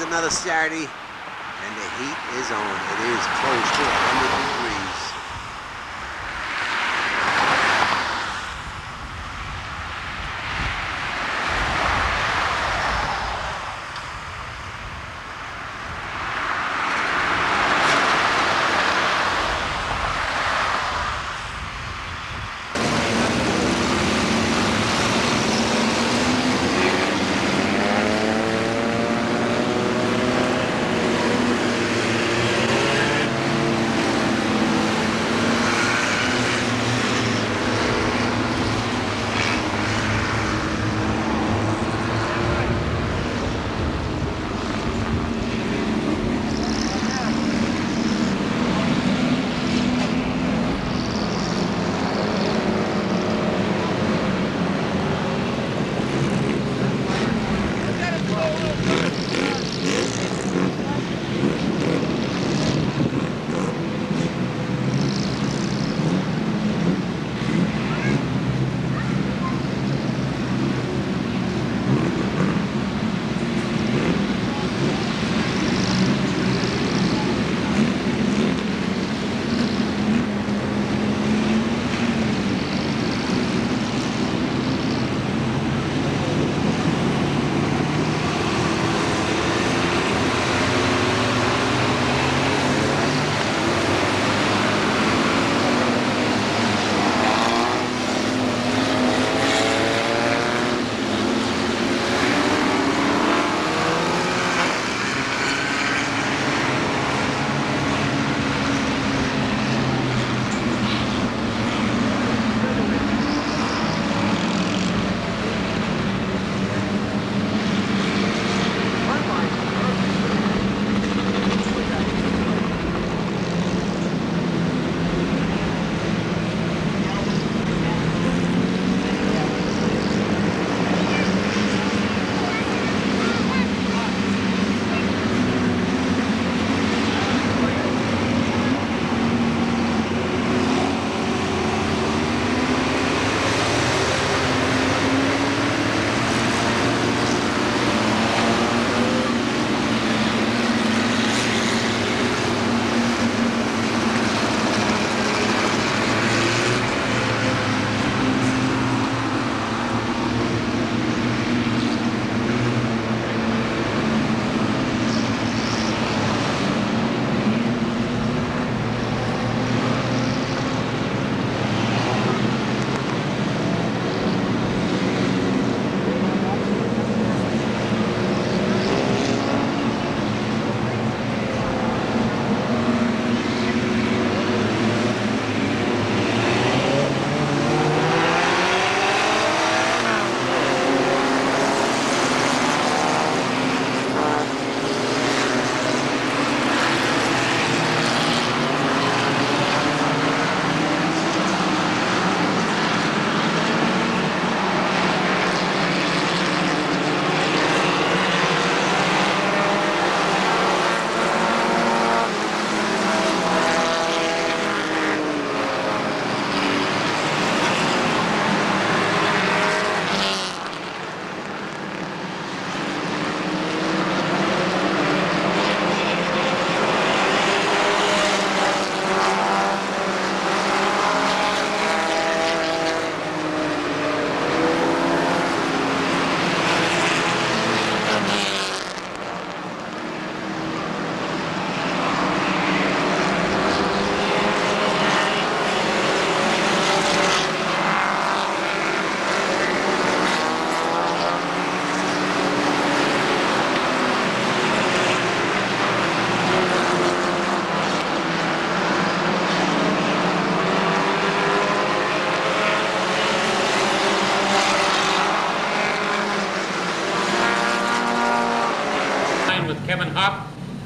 another Saturday, and the heat is on. It is close to 100 degrees.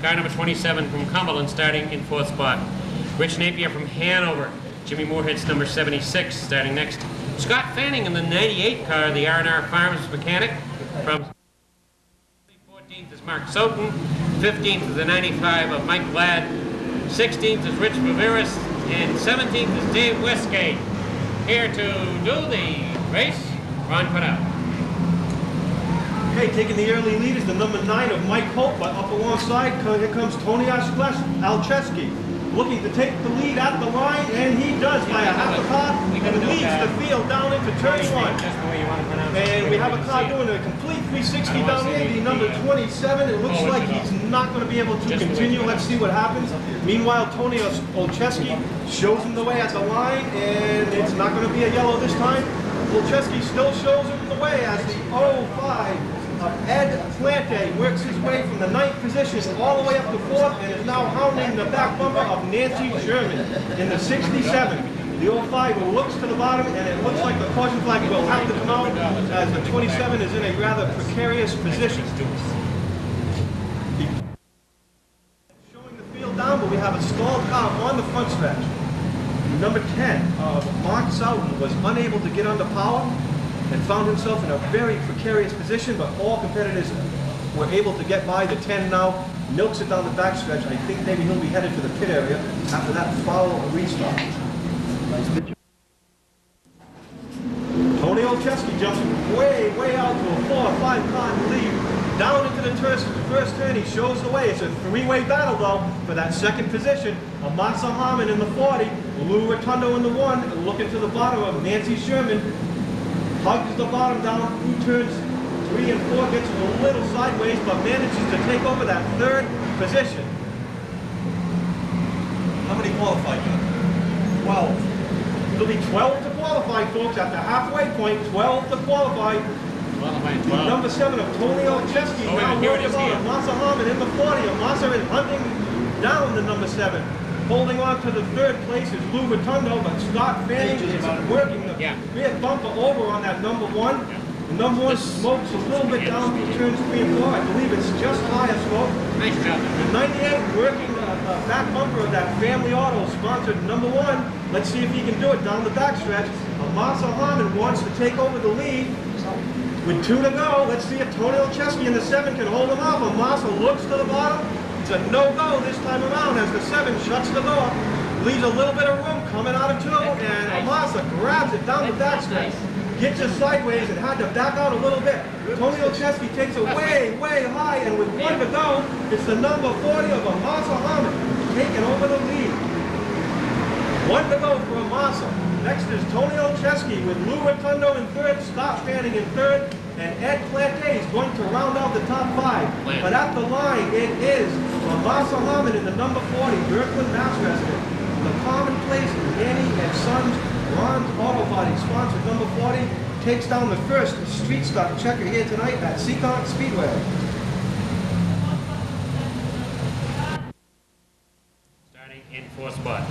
Car number 27 from Cumberland starting in 4th spot. Rich Napier from Hanover. Jimmy Moorhead's number 76 starting next. Scott Fanning in the 98 car, the R&R Farms mechanic. From 14th is Mark Soton. 15th is the 95 of Mike Ladd. 16th is Rich Viveris. And 17th is Dave Westgate. Here to do the race, Ron Quidell. Okay, taking the early lead is the number 9 of Mike Holt, but up alongside, here comes Tony Alcheski, looking to take the lead at the line, and he does by a half a car, and leads the field down into turn 1. And we have a car doing a complete 360 down here, the number 27. It looks like he's not going to be able to continue. Let's see what happens. Meanwhile, Tony Olcheski shows him the way at the line, and it's not going to be a yellow this time. Olcheski still shows him the way as the 05 of Ed Plante works his way from the 9th position all the way up to 4th, and is now hounding the back bumper of Nancy Sherman in the 67. The 05 looks to the bottom, and it looks like the caution flag will have to come out as the 27 is in a rather precarious position. Showing the field down, but we have a stalled car on the front stretch. Number 10 of Mark Souton was unable to get under power and found himself in a very precarious position, but all competitors were able to get by. The 10 now milks it down the backstretch. I think maybe he'll be headed to the pit area after that foul restart. Tony Olcheski jumps way out to a 4 or 5 car lead. Down into the first turn, he shows the way. It's a three-way battle, though, for that second position. Amasa Harmon in the 40, Lou Rotundo in the 1, and looking to the bottom of Nancy Sherman. Hugs the bottom down through turns 3 and 4, gets a little sideways, but manages to take over that third position. How many qualified? 12. It'll be 12 to qualify, folks, at the halfway point. 12 to qualify. Number 7 of Tony Olcheski now working on Amasa Harmon in the 40. Amasa is hunting down the number 7. Holding on to the 3rd place is Lou Rotundo, but Scott Fanning is working the rear bumper over on that number 1. The number 1 smokes a little bit down through turns 3 and 4. I believe it's just higher smoke. Nice job. The 98 working the back bumper of that Family Auto sponsored number 1. Let's see if he can do it down the backstretch. Amasa Harmon wants to take over the lead. With 2 to go, let's see if Tony Olcheski in the 7 can hold him off. Amasa looks to the bottom. It's a no-go this time around as the 7 shuts the door. Leaves a little bit of room coming out of 2, and Amasa grabs it down the backstretch. Gets it sideways and had to back out a little bit. Tony Olcheski takes it way high, and with 1 to go, it's the number 40 of Amasa Harmon taking over the lead. 1 to go for Amasa. Next is Tony Olcheski with Lou Rotundo in 3rd, Scott Fanning in 3rd, and Ed Plante is going to round out the top 5. But at the line, it is Amasa Harmon in the number 40, Brooklyn, Mass resident. The Commonplace Nanny and Sons Bronze Auto Body, sponsored number 40, takes down the first street stock checker here tonight at Seekonk Speedway. Starting in 4th spot.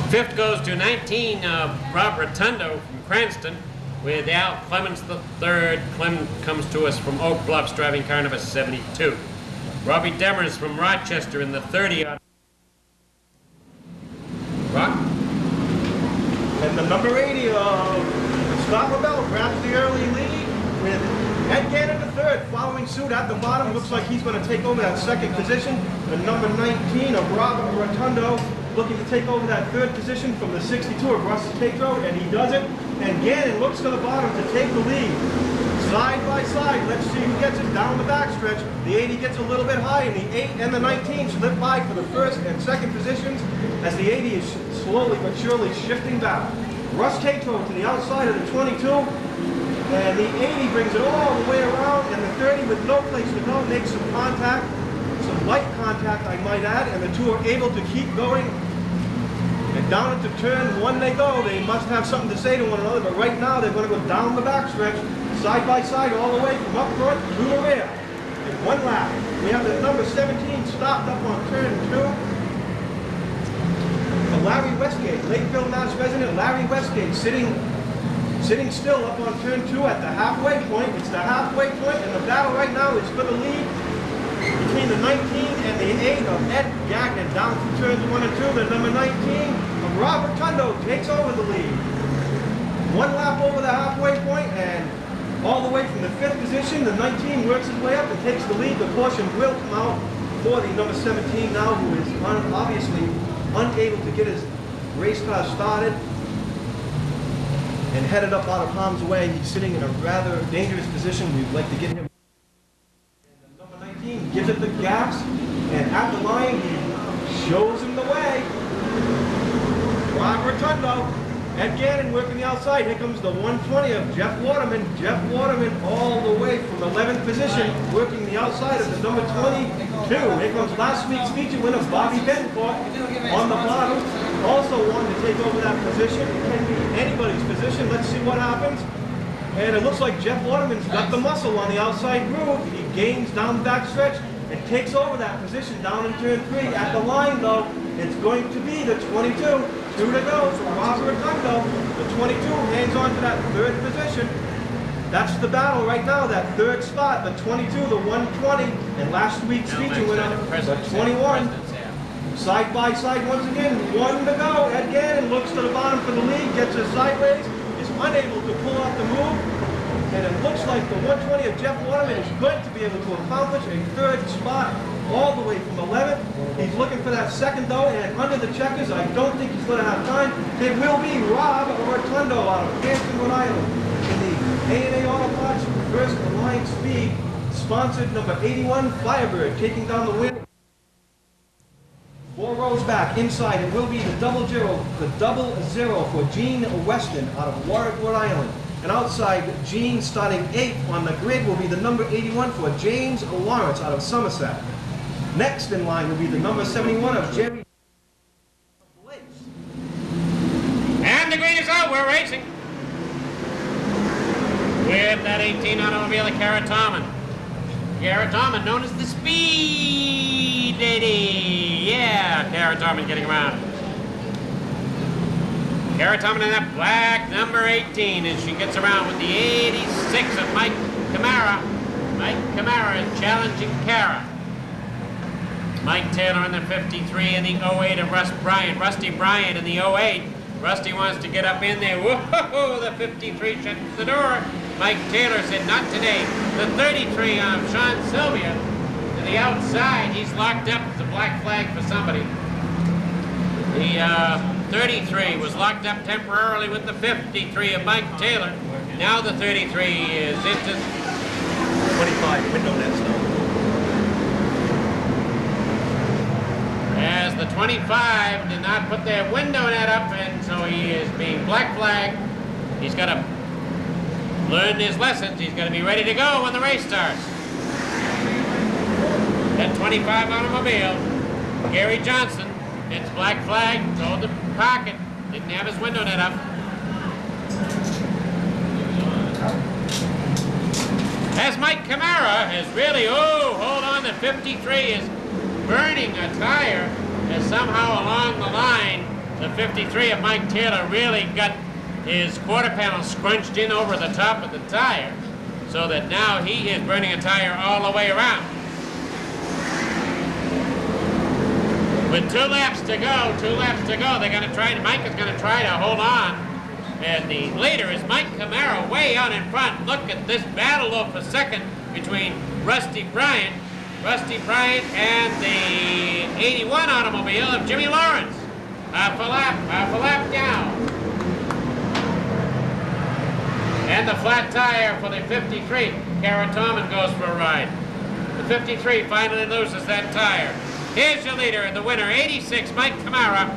5th goes to 19, Rob Rotundo from Cranston, with Al Clements the 3rd. Clem comes to us from Oak Bluffs, driving car number 72. Robbie Demers from Rochester in the 30. Rock? And the number 80 of Scott LaBelle grabs the early lead with Ed Gannon the 3rd following suit at the bottom. Looks like he's going to take over that 2nd position. The number 19 of Robert Rotundo looking to take over that 3rd position from the 62 of Russell Tatro, and he does it. And Gannon looks to the bottom to take the lead. Side by side, let's see who gets it down the backstretch. The 80 gets a little bit high, and the 8 and the 19 slip by for the 1st and 2nd positions as the 80 is slowly but surely shifting back. Russ Tatro to the outside of the 22, and the 80 brings it all the way around, and the 30 with no place to go makes some contact, some light contact I might add, and the 2 are able to keep going. And down into turn 1 they go. They must have something to say to one another, but right now they're going to go down the backstretch, side by side, all the way from up front to the rear. In 1 lap, we have the number 17 stopped up on turn 2. For Larry Westgate, Lakeville, Mass resident Larry Westgate sitting still up on turn 2 at the halfway point. It's the halfway point, and the battle right now is for the lead between the 19 and the 8 of Ed Gagnon down through turns 1 and 2. The number 19 of Robert Rotundo takes over the lead. 1 lap over the halfway point, and all the way from the 5th position, the 19 works his way up and takes the lead. The caution will come out for the number 17 now, who is obviously unable to get his race car started and headed up out of harm's way. He's sitting in a rather dangerous position. We'd like to get him gives it the gas, and at the line, he shows him the way. Rob Rotundo, Ed Gannon working the outside. Here comes the 120 of Jeff Waterman. Jeff Waterman all the way from 11th position, working the outside of the number 22. Here comes last week's feature winner, Bobby Bencourt, on the bottom. Also wanting to take over that position. It can be anybody's position. Let's see what happens. And it looks like Jeff Waterman's got the muscle on the outside groove. He gains down the back stretch and takes over that position down in turn 3. At the line, though, it's going to be the 22. 2 to go for Robert Rotundo. The 22 hangs on to that 3rd position. That's the battle right now, that 3rd spot. The 22, the 120, and last week's feature winner, the 21. Side by side once again, 1 to go. Ed Gannon looks to the bottom for the lead, gets her sideways, is unable to pull off the move, and it looks like the 120 of Jeff Waterman is going to be able to accomplish a 3rd spot all the way from 11th. He's looking for that 2nd though, and under the checkers, I don't think he's going to have time. It will be Rob Rotundo out of Hampton, Rhode Island, in the A&A Auto Parts First Alliance Speed, sponsored number 81 Firebird, taking down the win. 4 rows back, inside, it will be the double zero for Gene Weston out of Warwick, Rhode Island. And outside, Gene starting 8th on the grid will be the number 81 for James Lawrence out of Somerset. Next in line will be the number 71 of Jerry. And the green is out, we're racing. With that 18 automobile of Kara Tomlin. Kara Tomlin, known as the Speed Lady. Yeah, Kara Tomlin getting around. Kara Tomlin in that black number 18 as she gets around with the 86 of Mike Camara. Mike Camara is challenging Kara. Mike Taylor in the 53 in the 08 of Rusty Bryant in the 08. Rusty wants to get up in there. Whoa, the 53 shuts the door. Mike Taylor said, not today. The 33 of Sean Sylvia to the outside. He's locked up. It's a black flag for somebody. The 33 was locked up temporarily with the 53 of Mike Taylor. Now the 33 is into 25 window nets though. as the 25 did not put their window net up, and so he is being black flagged. He's got to learn his lessons. He's got to be ready to go when the race starts. That 25 automobile, Gary Johnson, it's black flag, told to park it, didn't have his window net up. As Mike Camara is really, hold on, the 53 is burning a tire, as somehow along the line, the 53 of Mike Taylor really got his quarter panel scrunched in over the top of the tire, so that now he is burning a tire all the way around. With 2 laps to go, they're going to try, Mike is going to try to hold on. And the leader is Mike Camara way out in front. Look at this battle though for second between Rusty Bryant and the 81 automobile of Jimmy Lawrence. Half a lap now. And the flat tire for the 53. Kara Tomlin goes for a ride. The 53 finally loses that tire. Here's your leader and the winner, 86, Mike Camara,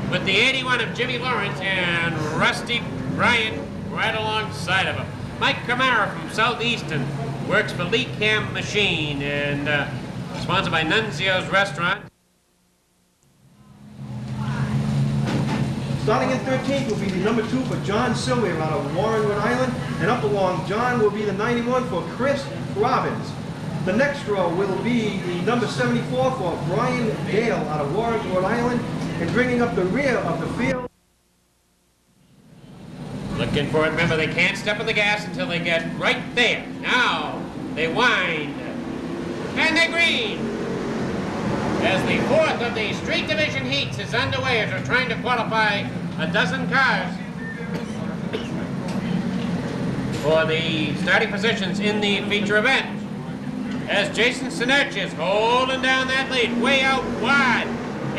with the 81 of Jimmy Lawrence and Rusty Bryant right alongside of him. Mike Camara from Southeastern works for Lee Cam Machine and sponsored by Nunzio's Restaurant. Starting in 13th will be the number 2 for John Silver out of Warren, Rhode Island, and up along John will be the 91 for Chris Robbins. The next row will be the number 74 for Brian Dale out of Warren, Rhode Island, and bringing up the rear of the field. Looking for it. Remember, they can't step on the gas until they get right there. Now, they wind. And they're green. As the 4th of the Street Division heats is underway as they're trying to qualify a dozen cars for the starting positions in the feature event. As Jason Sinerch is holding down that lead, way out wide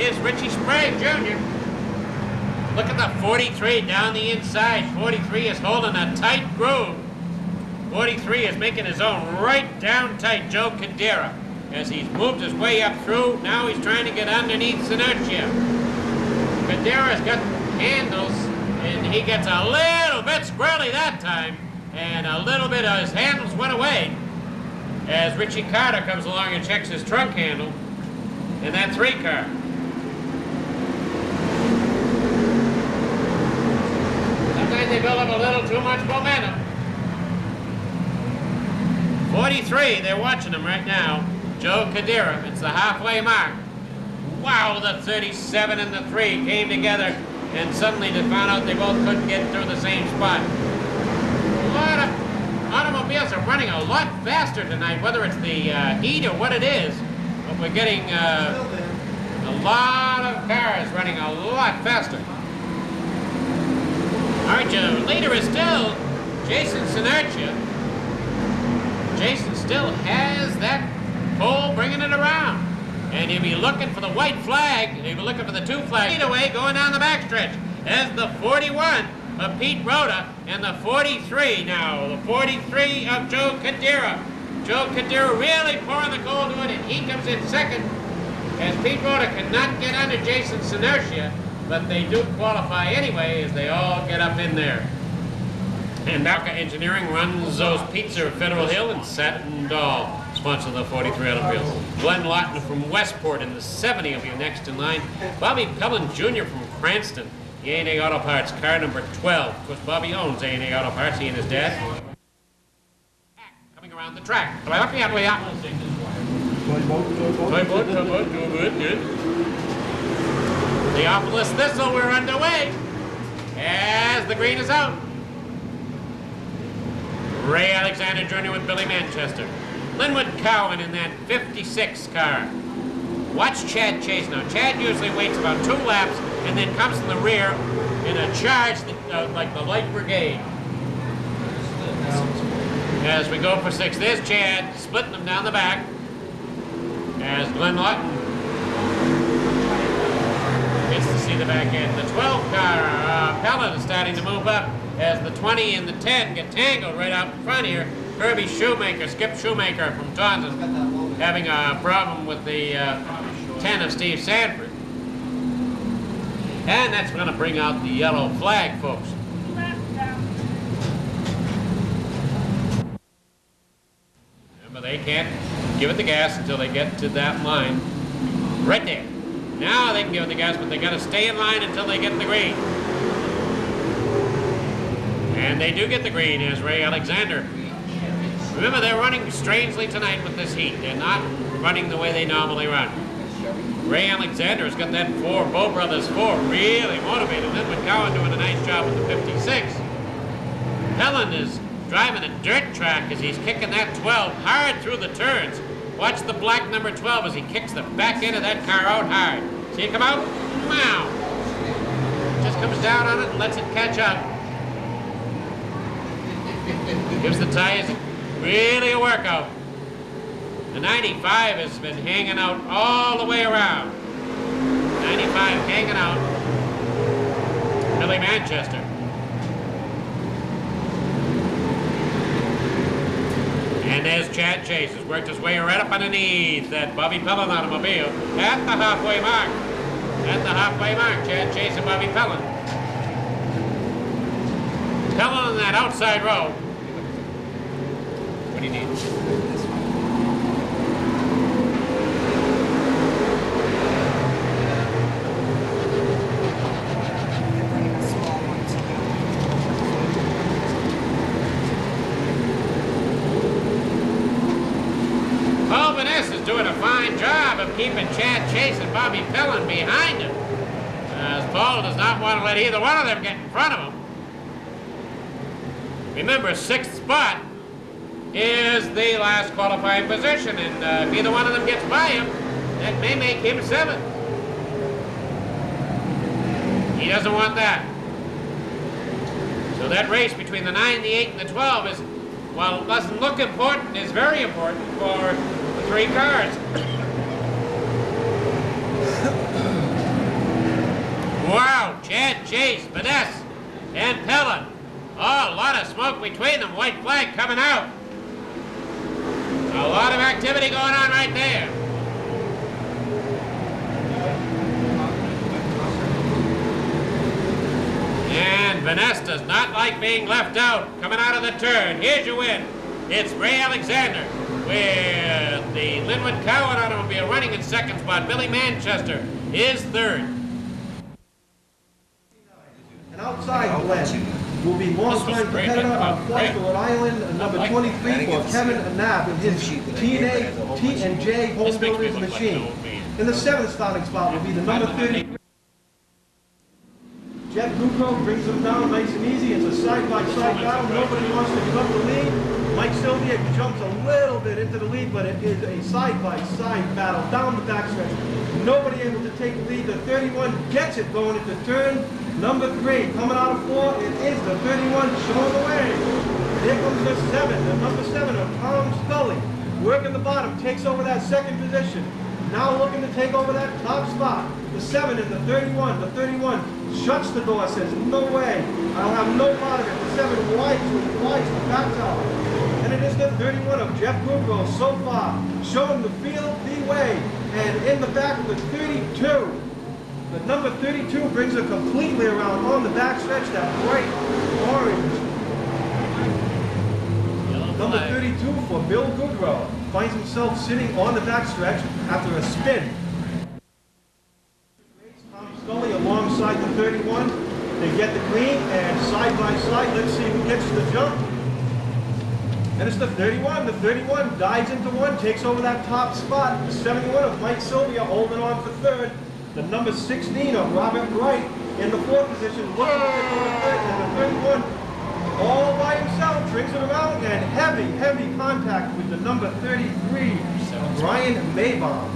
is Richie Sprague Jr. Look at the 43 down the inside. 43 is holding a tight groove. 43 is making his own right down tight. Joe Cadera. as he's moved his way up through. Now he's trying to get underneath Seekonk. Cadera's got handles, and he gets a little bit squirrely that time, and a little bit of his handles went away as Richie Carter comes along and checks his trunk handle in that 3 car. Sometimes they build up a little too much momentum. 43, they're watching him right now. Joe Cadera, it's the halfway mark. Wow, the 37 and the 3 came together, and suddenly they found out they both couldn't get through the same spot. A lot of automobiles are running a lot faster tonight, whether it's the heat or what it is, but we're getting a lot of cars running a lot faster. All right, your leader is still Jason Seekonk. Jason still has that pole bringing it around. And he'll be looking for the white flag. He'll be looking for the 2 flags. Either way, going down the backstretch as the 41 of Pete Rhoda and the 43 now. The 43 of Joe Cadera. Joe Cadera really pouring the coal to it, and he comes in second as Pete Rhoda cannot get under Jason Seekonk, but they do qualify anyway as they all get up in there. And Balka Engineering runs those pizza at Federal Hill and Satin Doll, sponsor of the 43 automobiles. Glenn Lawton from Westport in the 70 will be next in line. Bobby Cullen Jr. from Cranston, the A&A Auto Parts, car number 12. Of course, Bobby owns A&A Auto Parts, he and his dad. Coming around the track. Toy boat, good. Theophilus Thistle, we're underway as the green is out. Ray Alexander Jr. with Billy Manchester. Linwood Cowan in that 56 car. Watch Chad Chase now. Chad usually waits about 2 laps and then comes from the rear in a charge that, like the light brigade. As we go for 6, there's Chad splitting them down the back as Glenn Lawton gets to see the back end. The 12 car, Pellin is starting to move up as the 20 and the 10 get tangled right out in front here. Kirby Shoemaker, Skip Shoemaker from Taunton, having a problem with the 10 of Steve Sanford. And that's going to bring out the yellow flag, folks. Remember, they can't give it the gas until they get to that line. Right there. Now they can give it the gas, but they got to stay in line until they get the green. And they do get the green as Ray Alexander. Remember, they're running strangely tonight with this heat. They're not running the way they normally run. Ray Alexander has got that 4, Bow Brothers 4, really motivated. Linwood Cowan doing a nice job with the 56. Pellin is driving a dirt track as he's kicking that 12 hard through the turns. Watch the black number 12 as he kicks the back end of that car out hard. See it come out? Wow! Just comes down on it and lets it catch up. Gives the tires really a workout. The 95 has been hanging out all the way around. 95 hanging out. Billy Manchester. And there's Chad Chase, who's worked his way right up underneath that Bobby Pellin automobile at the halfway mark. At the halfway mark, Chad Chase and Bobby Pellin. Pellin in that outside row. What do you need? Paul Vanessa is doing a fine job of keeping Chad Chase and Bobby Pellin behind him, as Paul does not want to let either one of them get in front of him. Remember, 6th spot is the last qualifying position, and if either one of them gets by him, that may make him 7th. He doesn't want that. So that race between the 9, the 8, and the 12 is, while it doesn't look important, is very important for the 3 cars. Wow, Chad Chase, Vanessa, and Pellin. Oh, a lot of smoke between them. White flag coming out. A lot of activity going on right there. And Vanessa does not like being left out. Coming out of the turn. Here's your win. It's Ray Alexander with the Linwood Cowan automobile running in second spot. Billy Manchester is third. And outside Glenn will be longtime competitor of Flight Rhode Island, number 23 for Kevin Knapp in his T&J Home Builders machine. In the seventh starting spot will be the number 30. Jet Bucco brings them down nice and easy. It's a side-by-side battle. Nobody wants to give up the lead. Mike Sylvia jumps a little bit into the lead, but it is a side-by-side battle down the backstretch. Nobody able to take the lead. The 31 gets it going into turn number 3. Coming out of 4, it is the 31 showing the way. Here comes the 7, the number 7 of Tom Scully. Working the bottom, takes over that second position. Now looking to take over that top spot. The 7 and the 31. The 31 shuts the door, says, no way. I'll have no part of it. The 7 wides the back tower. And it is the 31 of Jeff Grubro so far, showing the field the way. And in the back, the 32. The number 32 brings it completely around on the backstretch, that bright orange. Number 32 for Bill Goodrow finds himself sitting on the backstretch after a spin. Tom Scully alongside the 31. They get the green and side by side. Let's see who gets the jump. And it's the 31. The 31 dives into one, takes over that top spot. The 71 of Mike Sylvia holding on for third. The number 16 of Robert Wright in the fourth position, looking for the third, and the 31 all by himself, brings it around, and heavy contact with the number 33, Brian Maybaum.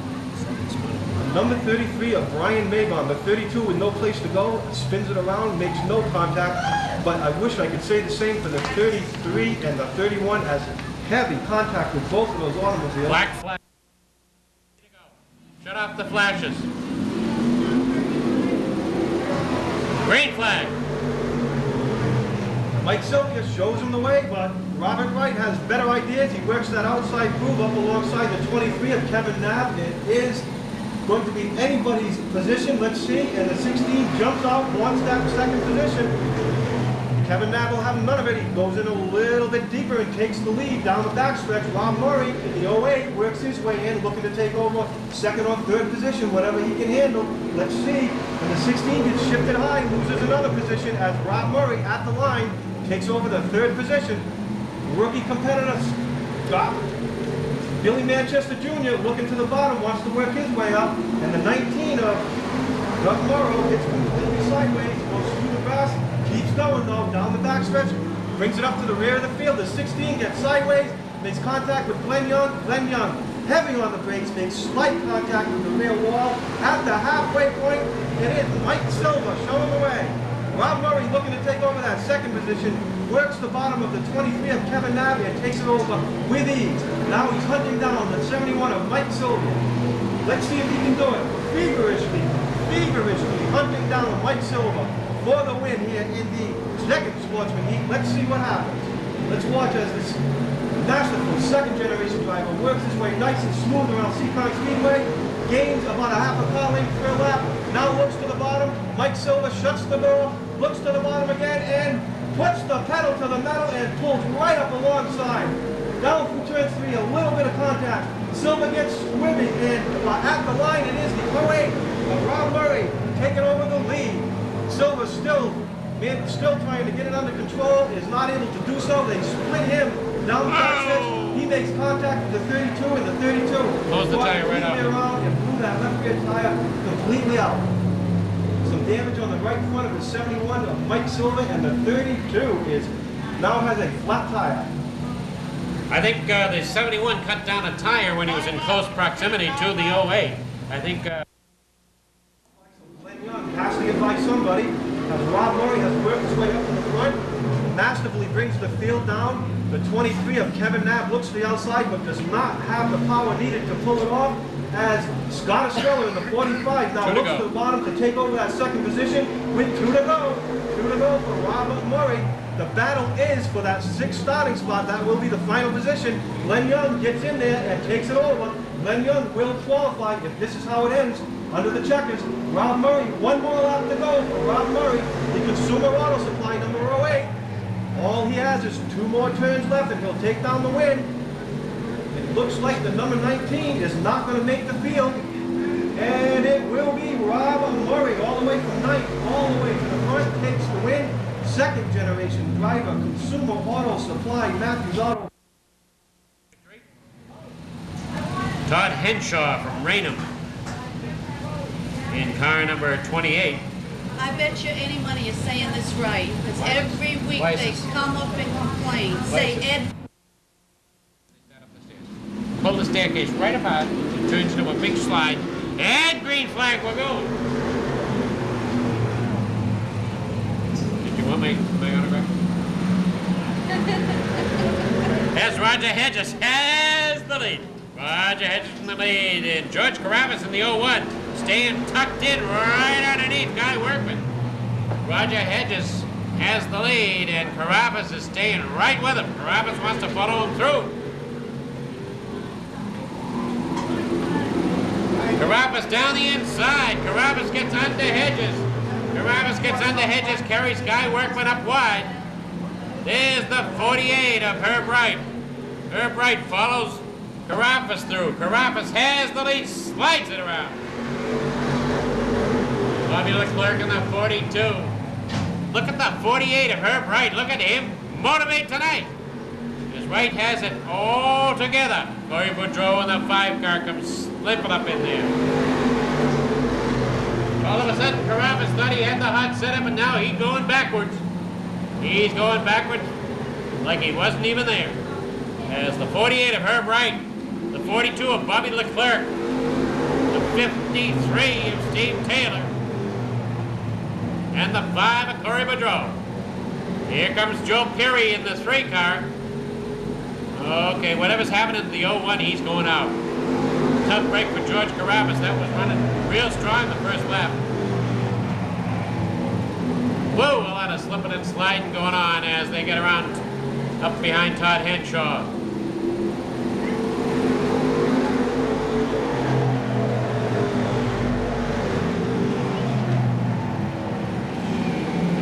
Number 33 of Brian Maybaum, the 32 with no place to go, spins it around, makes no contact, but I wish I could say the same for the 33 and the 31 as heavy contact with both of those automobiles. Black flag. Shut off the flashes. Green flag. Mike Sylvia shows him the way, but Robert Wright has better ideas. He works that outside groove up alongside the 23 of Kevin Knapp. It is going to be anybody's position. Let's see. And the 16 jumps out, wants that second position. Kevin Knapp will have none of it. He goes in a little bit deeper and takes the lead down the backstretch. Rob Murray in the 08 works his way in, looking to take over second or third position, whatever he can handle. Let's see. And the 16 gets shifted high, loses another position as Rob Murray at the line takes over the third position. Rookie competitor Scott Billy Manchester Jr. looking to the bottom, wants to work his way up, and the 19 of Doug Morrow gets completely sideways, goes through the grass, keeps going though, down the backstretch, brings it up to the rear of the field. The 16 gets sideways, makes contact with Glenn Young. Glenn Young, heavy on the brakes, makes slight contact with the rear wall. At the halfway point, it is Mike Silva showing the way. Rob Murray looking to take over that second position, works the bottom of the 23 of Kevin Knapp and takes it over with ease. Now he's hunting down the 71 of Mike Sylvia. Let's see if he can do it. Feverishly hunting down Mike Silva for the win here in the second Sportsman Heat. Let's see what happens. Let's watch as this masterful second generation driver works his way nice and smooth around Seekonk Speedway, gains about a half a car length per lap, now looks to the bottom. Mike Silva shuts the door, looks to the bottom again, and puts the pedal to the metal and pulls right up alongside. Down through turn 3, a little bit of contact. Silva gets swimming, and at the line it is the 08 of Rob Murray taking over the lead. Silva still trying to get it under control, is not able to do so. They split him down the backstretch. He makes contact with the 32 and the 32. Close the tire right off. Around and blew that left rear tire completely out. Some damage on the right front of the 71 of Mike Silva, and the 32 now has a flat tire. I think the 71 cut down a tire when he was in close proximity to the 08. I think... Glenn Young has to get by somebody, as Rob Murray has worked his way up to the front, masterfully brings the field down. The 23 of Kevin Knapp looks to the outside, but does not have the power needed to pull it off. as Scott Estrella in the 45 now Two to looks go. to the bottom to take over that second position with 2 to go. 2 to go for Robert Murray. The battle is for that 6th starting spot. That will be the final position. Glenn Young gets in there and takes it over. Glenn Young will qualify if this is how it ends under the checkers. Rob Murray, one more lap to go for Rob Murray, the Consumer Auto Supply number 08. All he has is 2 more turns left and he'll take down the win. It looks like the number 19 is not going to make the field. And it will be Robert Murray all the way from 9th, all the way to the front, takes the win. Second generation driver, Consumer Auto Supply, Matthews Auto. Todd Henshaw from Raynham in car number 28. I bet you any money is saying this right, because every week Why is they this? come up and complain, Why say is this? Ed. Pull the staircase right apart, it turns into a big slide, and green flag, we're going. Did you want my autograph? As Roger Hedges has the lead. Roger Hedges in the lead, and George Carabas in the 01, staying tucked in right underneath Guy Workman. Roger Hedges has the lead, and Carabas is staying right with him. Carabas wants to follow him through. Carabas down the inside. Carabas gets under Hedges. Carabas gets under Hedges, carries Guy Workman up wide. There's the 48 of Herb Wright. Herb Wright follows Carabas through. Carabas has the lead, slides it around. Bobby Leclerc in the 42. Look at the 48 of Herb Wright. Look at him motivate tonight. As Wright has it all together. Corey Boudreau in the 5 car comes slipping up in there. All of a sudden, Carabas thought he had the hot setup, and now he's going backwards. He's going backwards like he wasn't even there. As the 48 of Herb Wright, the 42 of Bobby Leclerc, the 53 of Steve Taylor, and the 5 of Corey Boudreau. Here comes Joe Peary in the 3 car. Okay, whatever's happening to the 01, he's going out. Tough break for George Carabas. That was running real strong the first lap. Whoa, a lot of slipping and sliding going on as they get around up behind Todd Henshaw.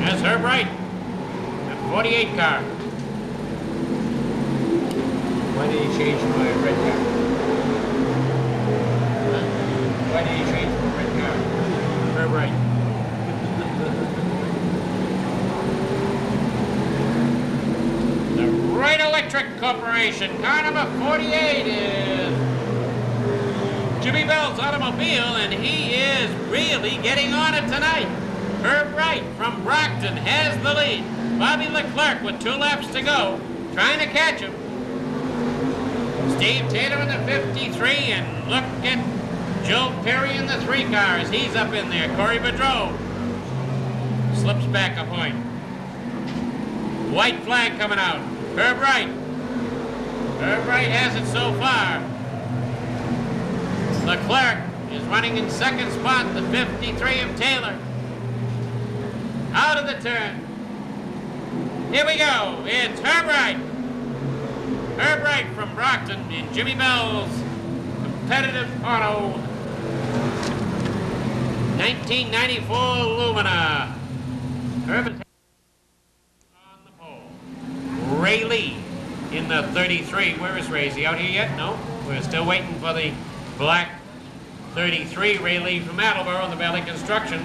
That's Herb Wright, that 48 car. Why did he change from a red car? Huh? Why did he change from a red car? Herb Wright. The Wright Electric Corporation, car number 48 is Jimmy Bell's automobile, and he is really getting on it tonight. Herb Wright from Brockton has the lead. Bobby Leclerc with 2 laps to go, trying to catch him. Steve Taylor in the 53, and look at Joe Perry in the 3 car as he's up in there. Corey Boudreau slips back a point. White flag coming out. Herb Wright. Herb Wright has it so far. Leclerc is running in 2nd spot, the 53 of Taylor. Out of the turn. Here we go. It's Herb Wright. Herb Wright from Brockton in Jimmy Bell's competitive auto 1994 Lumina. Herb is on the pole. Ray Lee in the 33. Where is Ray? Is he out here yet? No. We're still waiting for the black 33. Ray Lee from Attleboro in the Valley Construction.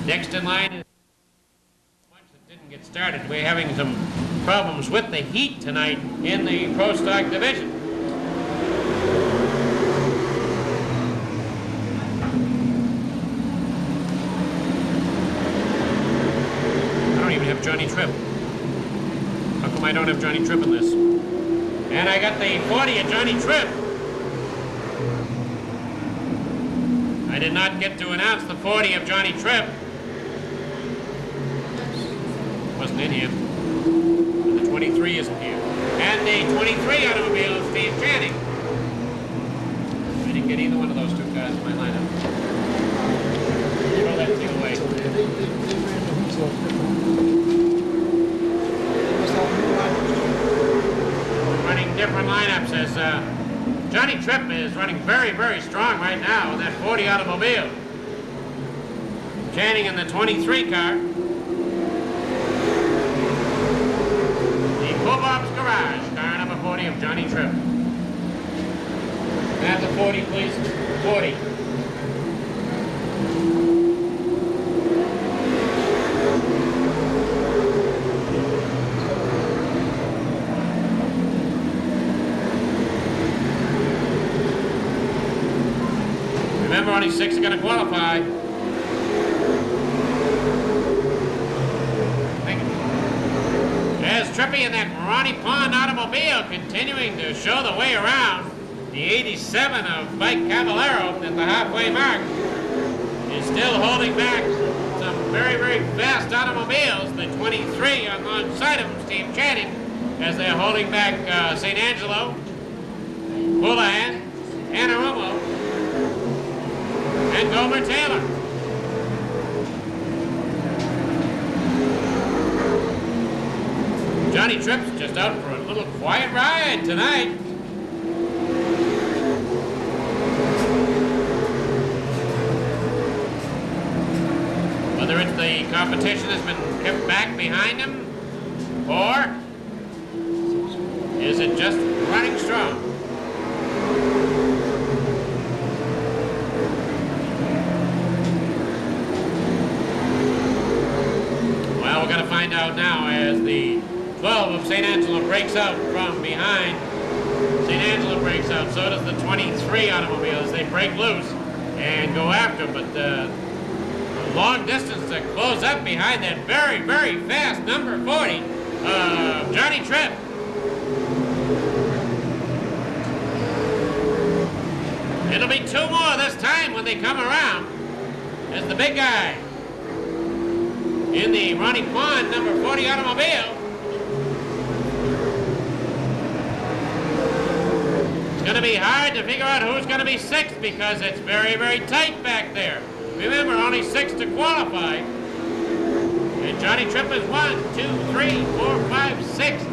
Next in line is didn't get started. We're having some problems with the heat tonight in the Pro Stock division. I don't even have Johnny Tripp. How come I don't have Johnny Tripp in this? And I got the 40 of Johnny Tripp. I did not get to announce the 40 of Johnny Tripp. Wasn't in here. And the 23 isn't here. And the 23 automobile is Steve Channing. Waiting wouldn't get either one of those two cars in my lineup. Throw that thing away. Running different lineups as Johnny Tripp is running very, very strong right now in that 40 automobile. Channing in the 23 car. The Bob's Garage, car number 40 of Johnny Tripp. Have the 40, please. 40. Remember, only 6 are going to qualify. As Trippy in that Ronnie Pond automobile continuing to show the way around, the 87 of Mike Caballero at the halfway mark is still holding back some very, very fast automobiles. The 23 alongside of Steve Channing as they're holding back St. Angelo, Houlihan, Anarumo, and Gomer Taylor. Johnny Tripp's just out for a little quiet ride tonight. Whether it's the competition has been kept back behind him, or is it just running strong? Well, we're going to find out now as the 12 of St. Angelo breaks out from behind. St. Angelo breaks out, so does the 23 automobile as they break loose and go after. But the long distance to close up behind that very, very fast number 40 of Johnny Tripp. It'll be 2 more this time when they come around as the big guy in the Ronnie Pond number 40 automobile. It's going to be hard to figure out who's going to be 6th because it's very, very tight back there. Remember, only 6 to qualify. And Johnny Tripp is 1, 2, 3, 4, 5, 6.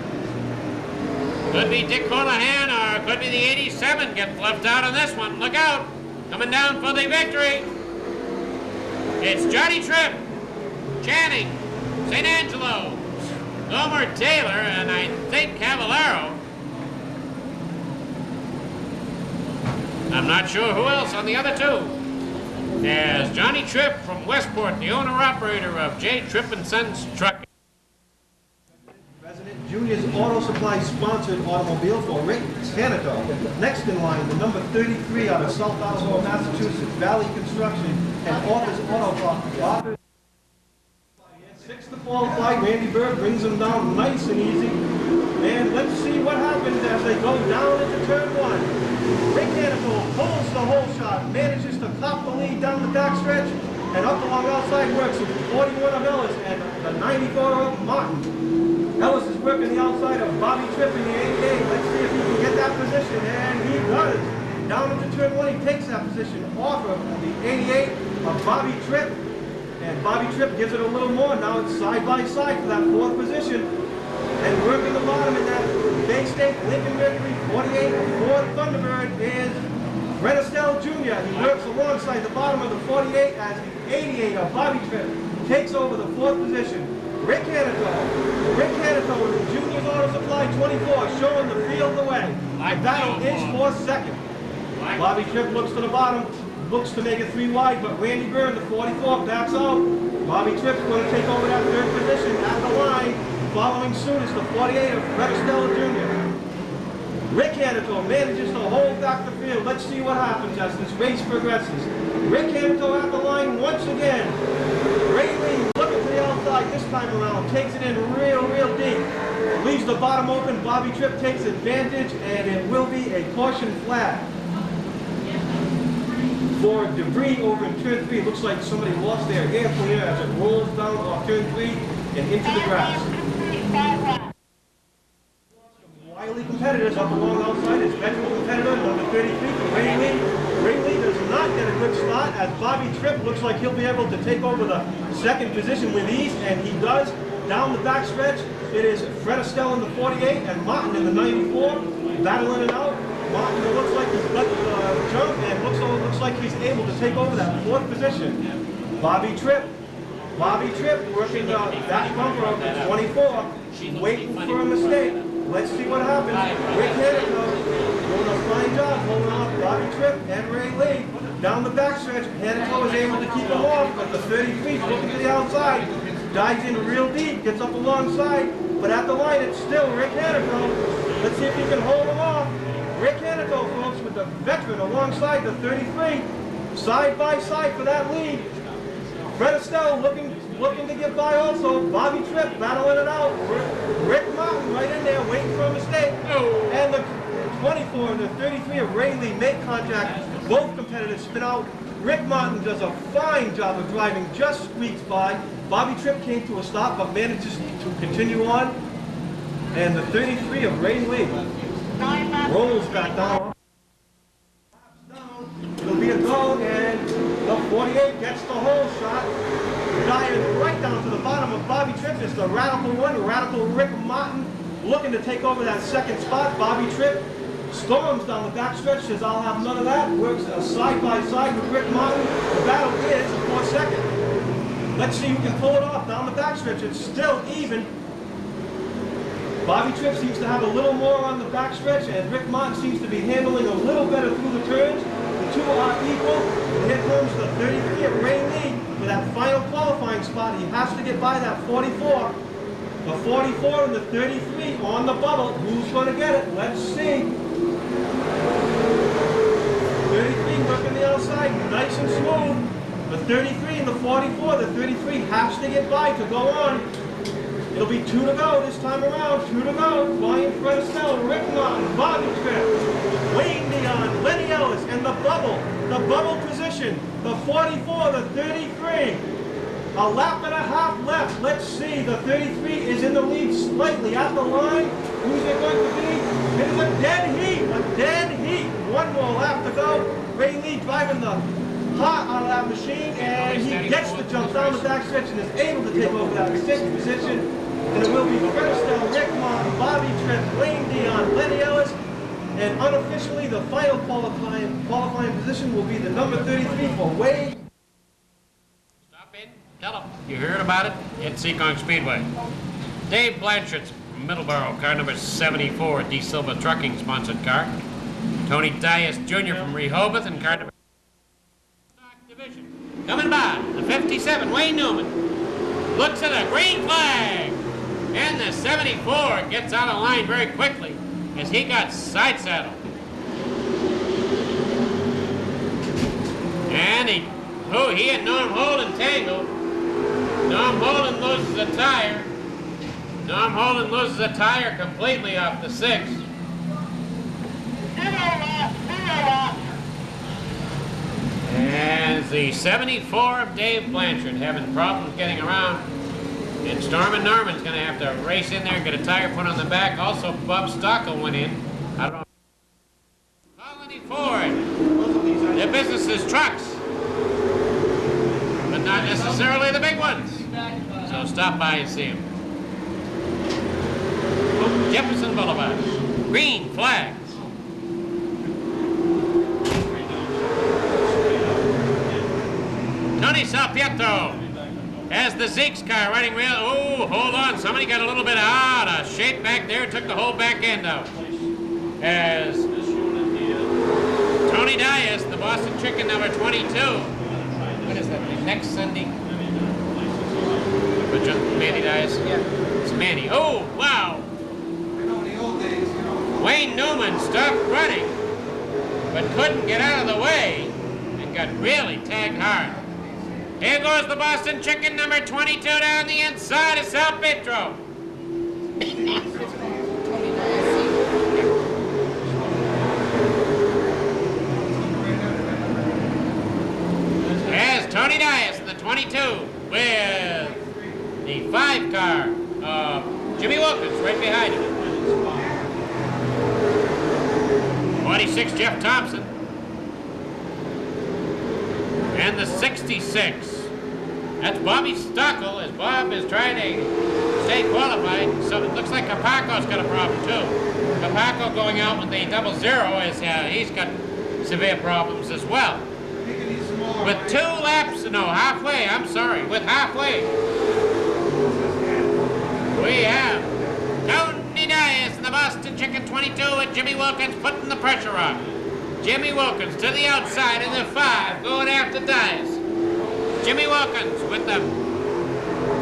Could be Dick Houlihan or could be the 87 gets left out on this one. Look out. Coming down for the victory. It's Johnny Tripp, Channing, St. Angelo, Gomer Taylor, and I think Caballero. I'm not sure who else on the other 2. There's Johnny Tripp from Westport, the owner-operator of J. Tripp & Sons Trucking. President Junior's Auto Supply sponsored automobile for Rick Canada. Next in line, the number 33 out of South Ottawa, Massachusetts, Valley Construction and Authors Auto Authors. 6 to qualify, Randy Bird brings them down nice and easy. And let's see what happens as they go down into turn 1. Rick Canada pulls the whole shot, manages to cop the lead down the backstretch, and up along outside works with 41 of Ellis and the 94 of Martin. Ellis is working the outside of Bobby Tripp in the 88. Let's see if he can get that position, and he does. Down into turn 1, he takes that position off of the 88 of Bobby Tripp. And Bobby Tripp gives it a little more. Now it's side by side for that 4th position. And working the bottom in that Bay State Lincoln Mercury 48 Ford Thunderbird is Brett Estelle Jr. He works alongside the bottom of the 48 as the 88 of Bobby Tripp takes over the 4th position. Rick Canada with the Junior's Auto Supply 24 showing the field the way. The battle is for 2nd. Bobby Tripp looks to the bottom, looks to make it 3 wide, but Randy Byrne, the 44, backs out. Bobby Tripp's going to take over that 3rd position at the line. Following soon is the 48 of Brett Estelle Jr. Rick Canada manages to hold back the field. Let's see what happens as this race progresses. Rick Canada at the line once again. Ray Lee looking to the outside this time around. Takes it in real deep. Leaves the bottom open. Bobby Tripp takes advantage, and it will be a caution flag for debris over in turn 3. Looks like somebody lost their air cleaner as it rolls down off turn 3 and into the grass. Wily competitors up along outside. His veteran competitor, number 33 for Ray Lee. Ray like he'll be able to take over the second position with ease, and he does. Down the backstretch, it is Fred Estelle in the 48 and Martin in the 94, battling it out. Martin, it looks like he's got the jump, and looks like he's able to take over that fourth position. Bobby Tripp working that bumper of the 24, waiting for a mistake. Let's see what happens. Rick Hanniko doing a fine job holding off Bobby Tripp and Ray Lee. Down the backstretch, Hanniko is able to keep him off, but the 33 looking to the outside. Dives in real deep, gets up alongside, but at the line it's still Rick Hanniko. Let's see if he can hold him off. Rick Hanniko, folks, with the veteran alongside the 33, side by side for that lead. Fred Estelle looking to get by also. Bobby Tripp battling it out. Rick Martin right in there waiting for a mistake. And the 24 and the 33 of Ray Lee make contact. Both competitors spin out. Rick Martin does a fine job of driving, just squeaks by. Bobby Tripp came to a stop but manages to continue on. And the 33 of Ray Lee rolls back down. It'll be a go, and the 48 gets the hole shot. Diving right down to the bottom of Bobby Tripp is the Radical one, Radical Rick Martin, looking to take over that second spot. Bobby Tripp storms down the backstretch, says I'll have none of that, works side by side with Rick Martin. The battle is for second. Let's see who can pull it off down the backstretch. It's still even. Bobby Tripp seems to have a little more on the backstretch, and Rick Martin seems to be handling a little better through the turns. The two are equal. And here comes the 33 of Ray Lee for that final qualifying spot. He has to get by that 44. The 44 and the 33 on the bubble. Who's going to get it? Let's see. 33 working the outside, nice and smooth. The 33 and the 44, the 33 has to get by to go on. It'll be 2 to go this time around, 2 to go. Flying Fred Estelle, Rick Martin, Bobby Tripp, Wayne Dion, Lenny Ellis, and the bubble position, the 44, the 33. A lap and a half left. Let's see, the 33 is in the lead slightly at the line. Who's it going to be? It is a dead heat, One more lap to go. Ray Lee driving the hot out of that machine, and he gets the jump down the backstretch and is able to take over that sixth position. And it will be Fred Estelle, Rick Martin, Bobby Tripp, Wayne Dion, Lenny Ellis, and unofficially the final qualifying position will be the number 33 for Wade. Stop in, tell them you heard about it at Seekonk Speedway. Dave Blanchard's from Middleborough, car number 74, D Silva Trucking sponsored car. Tony Dias Jr. from Rehoboth and car number division. Coming by, the 57, Wayne Newman. Looks at a green flag. And the 74 gets out of line very quickly as he got side saddled. And he and Norm Holden tangled. Norm Holden loses a tire. Norm Holden loses a tire completely off the 6. And the 74 of Dave Blanchard having problems getting around. And Storm and Norman's going to have to race in there and get a tire put on the back. Also, Bob Stockel went in. I don't know. Colony Ford. Their business is trucks, but not necessarily the big ones. So stop by and see them. Jefferson Boulevard. Green flags. Tony Salpietro has the Zeke's car running real. Oh, hold on. Somebody got a little bit out of shape back there. Took the whole back end out. As Tony Dias, the Boston Chicken number 22. What is that? Next Sunday? Manny Dias? Yeah. It's Manny. Oh, wow. Wayne Newman stopped running, but couldn't get out of the way and got really tagged hard. Here goes the Boston Chicken number 22 down the inside of Salpietro. As Tony Dias in the 22 with the 5 car of Jimmy Wilkins right behind him. 46 Jeff Thompson. and the 66. That's Bobby Stockel, as Bob is trying to stay qualified. So it looks like Capaco's got a problem too. Capaco going out with the 00 is he's got severe problems as well. With 2 laps, no, halfway, I'm sorry, with halfway. We have Tony Dias and the Boston Chicken 22 and Jimmy Wilkins putting the pressure on. Jimmy Wilkins to the outside in the 5, going after Dias. Jimmy Wilkins with the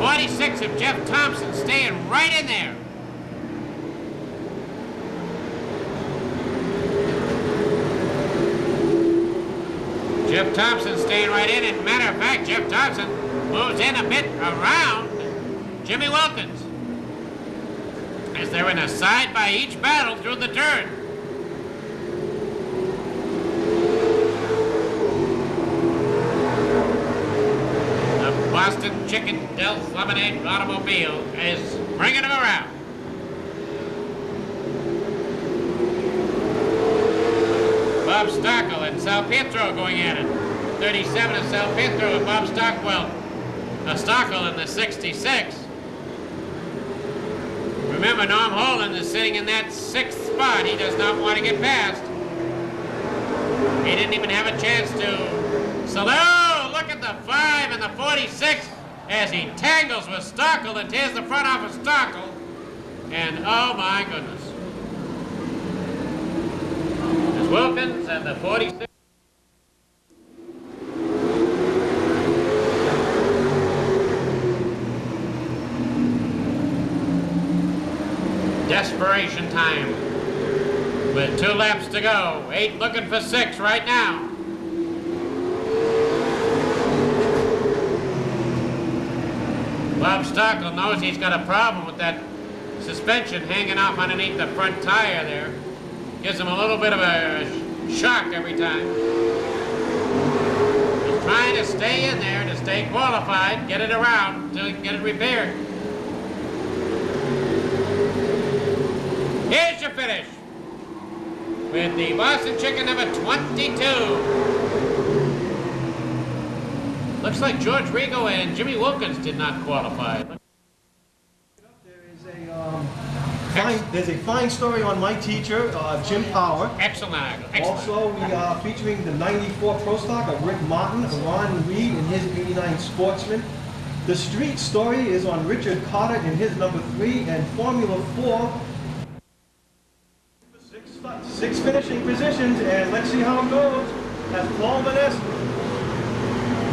46 of Jeff Thompson staying right in there. Jeff Thompson staying right in, and matter of fact, Jeff Thompson moves in a bit around Jimmy Wilkins as they're in a side by each battle through the turn. The Boston Chicken Del's Lemonade automobile is bringing him around. Bob Stockel and Sal Pietro going at it. 37 of Sal Pietro and Bob Stockel in the 66. Remember, Norm Holland is sitting in that 6th spot. He does not want to get past. He didn't even have a chance to. So, oh, look at the 5 and the 46 as he tangles with Stockel and tears the front off of Stockel. And oh my goodness. There's Wilkins and the 46. Desperation time with 2 laps to go. 8 looking for 6 right now. Bob Stockel knows he's got a problem with that suspension hanging off underneath the front tire there. Gives him a little bit of a shock every time. He's trying to stay in there to stay qualified, get it around until he can get it repaired. Here's your finish with the Boston Chicken number 22. Looks like George Rigo and Jimmy Wilkins did not qualify. There's a fine story on my teacher, Jim Power. Excellent. Also, we are featuring the 94 Pro Stock of Rick Martin, Ron Reed, and his 89 Sportsman. The street story is on Richard Carter in his number 3, and Formula 4. 6 finishing positions, and let's see how it goes. As Paul Vanessa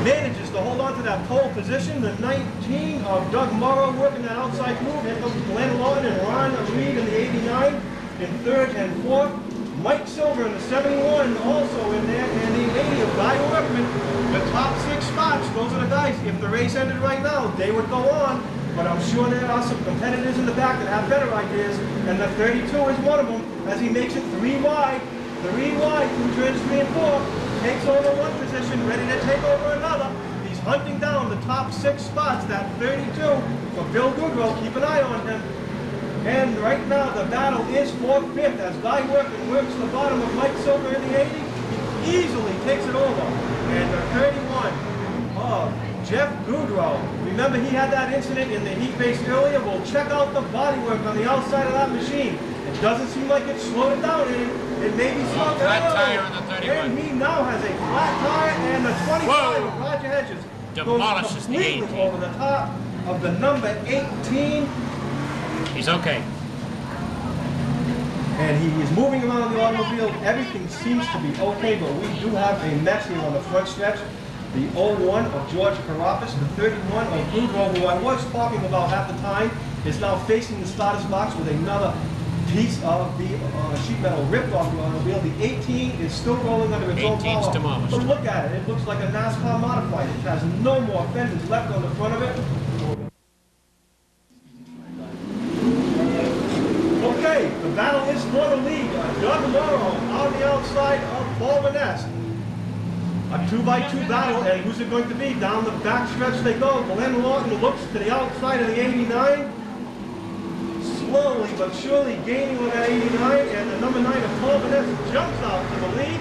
manages to hold on to that pole position, the 19 of Doug Morrow working that outside move. Here comes Glenn Lawton and Ron Reed in the 89 in 3rd and 4th. Mike Silver in the 71 also in there, and the 80 of Guy Workman. The top 6 spots, those are the guys. If the race ended right now, they would go on. But I'm sure there are some competitors in the back that have better ideas, and the 32 is one of them as he makes it 3 wide. 3 wide through turns 3 and 4. Takes over 1 position, ready to take over another. He's hunting down the top 6 spots, that 32 for Bill Goodrow. Keep an eye on him. And right now the battle is for 5th as Guy Workman works the bottom of Mike Silver in the 80. He easily takes it over. And the 31 of Jeff Goodrow. Remember he had that incident in the heat race earlier? Well, check out the bodywork on the outside of that machine. It doesn't seem like it slowed it down any. It may be slowed down. Flat tire on the 31. And he now has a flat tire, and the 25 of Roger Hedges Demolishes goes the completely 18. over the top of the number 18. He's okay. And he is moving around the automobile. Everything seems to be okay, but we do have a mess here on the front stretch. The 01 of George Carapis, the 31 of Goodrow, who I was talking about at the time, is now facing the starter's box with another piece of the sheet metal ripped off the automobile. The 18 is still rolling under its own 18's power. demolished. But look at it. It looks like a NASCAR modified. It has no more fenders left on the front of it. Okay, the battle is for the lead. Doug Morrow on the outside of Paul Vanessa. A 2x2 battle, and who's it going to be? Down the back stretch they go. Glenn Lawton looks to the outside of the 89. Slowly but surely gaining on that 89, and the number 9 of Paul Vanessa jumps out to the lead.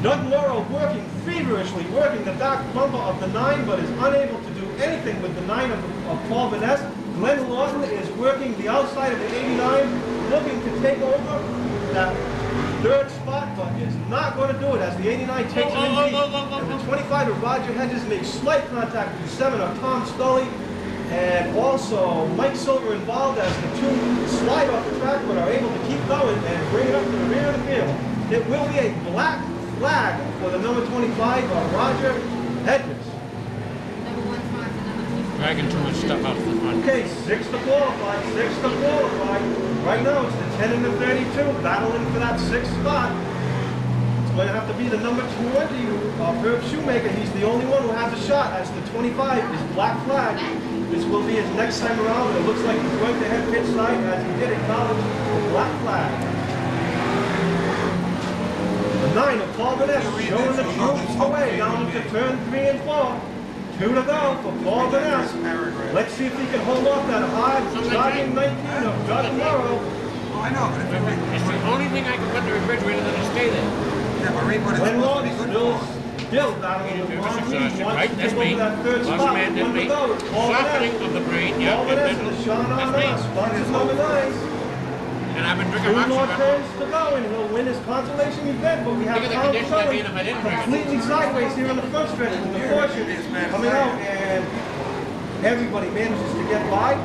Doug Morrow working feverishly, working the back bumper of the 9, but is unable to do anything with the 9 of Paul Vaness. Glenn Lawton is working the outside of the 89, looking to take over that third spot, but is not going to do it as the 89 takes it in deep. And the 25 of Roger Hedges makes slight contact with the 7 of Tom Scully, and also Mike Silver involved as the 2 slide off the track, but are able to keep going and bring it up to the rear of the field. It will be a black flag for the number 25 of Roger Hedges. Dragging too much stuff out of the front. Okay, 6 to qualify, 6 to qualify. Right now it's the 10 and the 32 battling for that 6th spot. It's going to have to be the number 20 of Herb Shoemaker. He's the only one who has a shot as the 25 is black flag. This will be his next time around, but it looks like he's going to head pit side as he did in college, the black flag. The 9 of Paul Vaness showing the troops away down to turn 3 and 4. 2 to go for Paul Vaness. Let's see if he can hold off that hard jogging 19 of Doug Morrow. Oh, I know, but It's the only thing I can put in the refrigerator that'll stay there. yeah, but read what it's When supposed to be Lawton good still for. battling with Nervous Ron, he exhaustion, wants right? to That's take me. over that third Lost spot. man, that's 1 to me. go. Paul Softening Vaness. of the brain, Paul yeah. Vaness and the Sean That's me. sponsors number 9. And I've been 2 drinking more Moxie. turns to go and he'll win his consolation event, but we have Look at the Tom condition I'd be Scully in if I didn't drink it. completely sideways here in the front stretch with the caution coming out, and everybody manages to get by.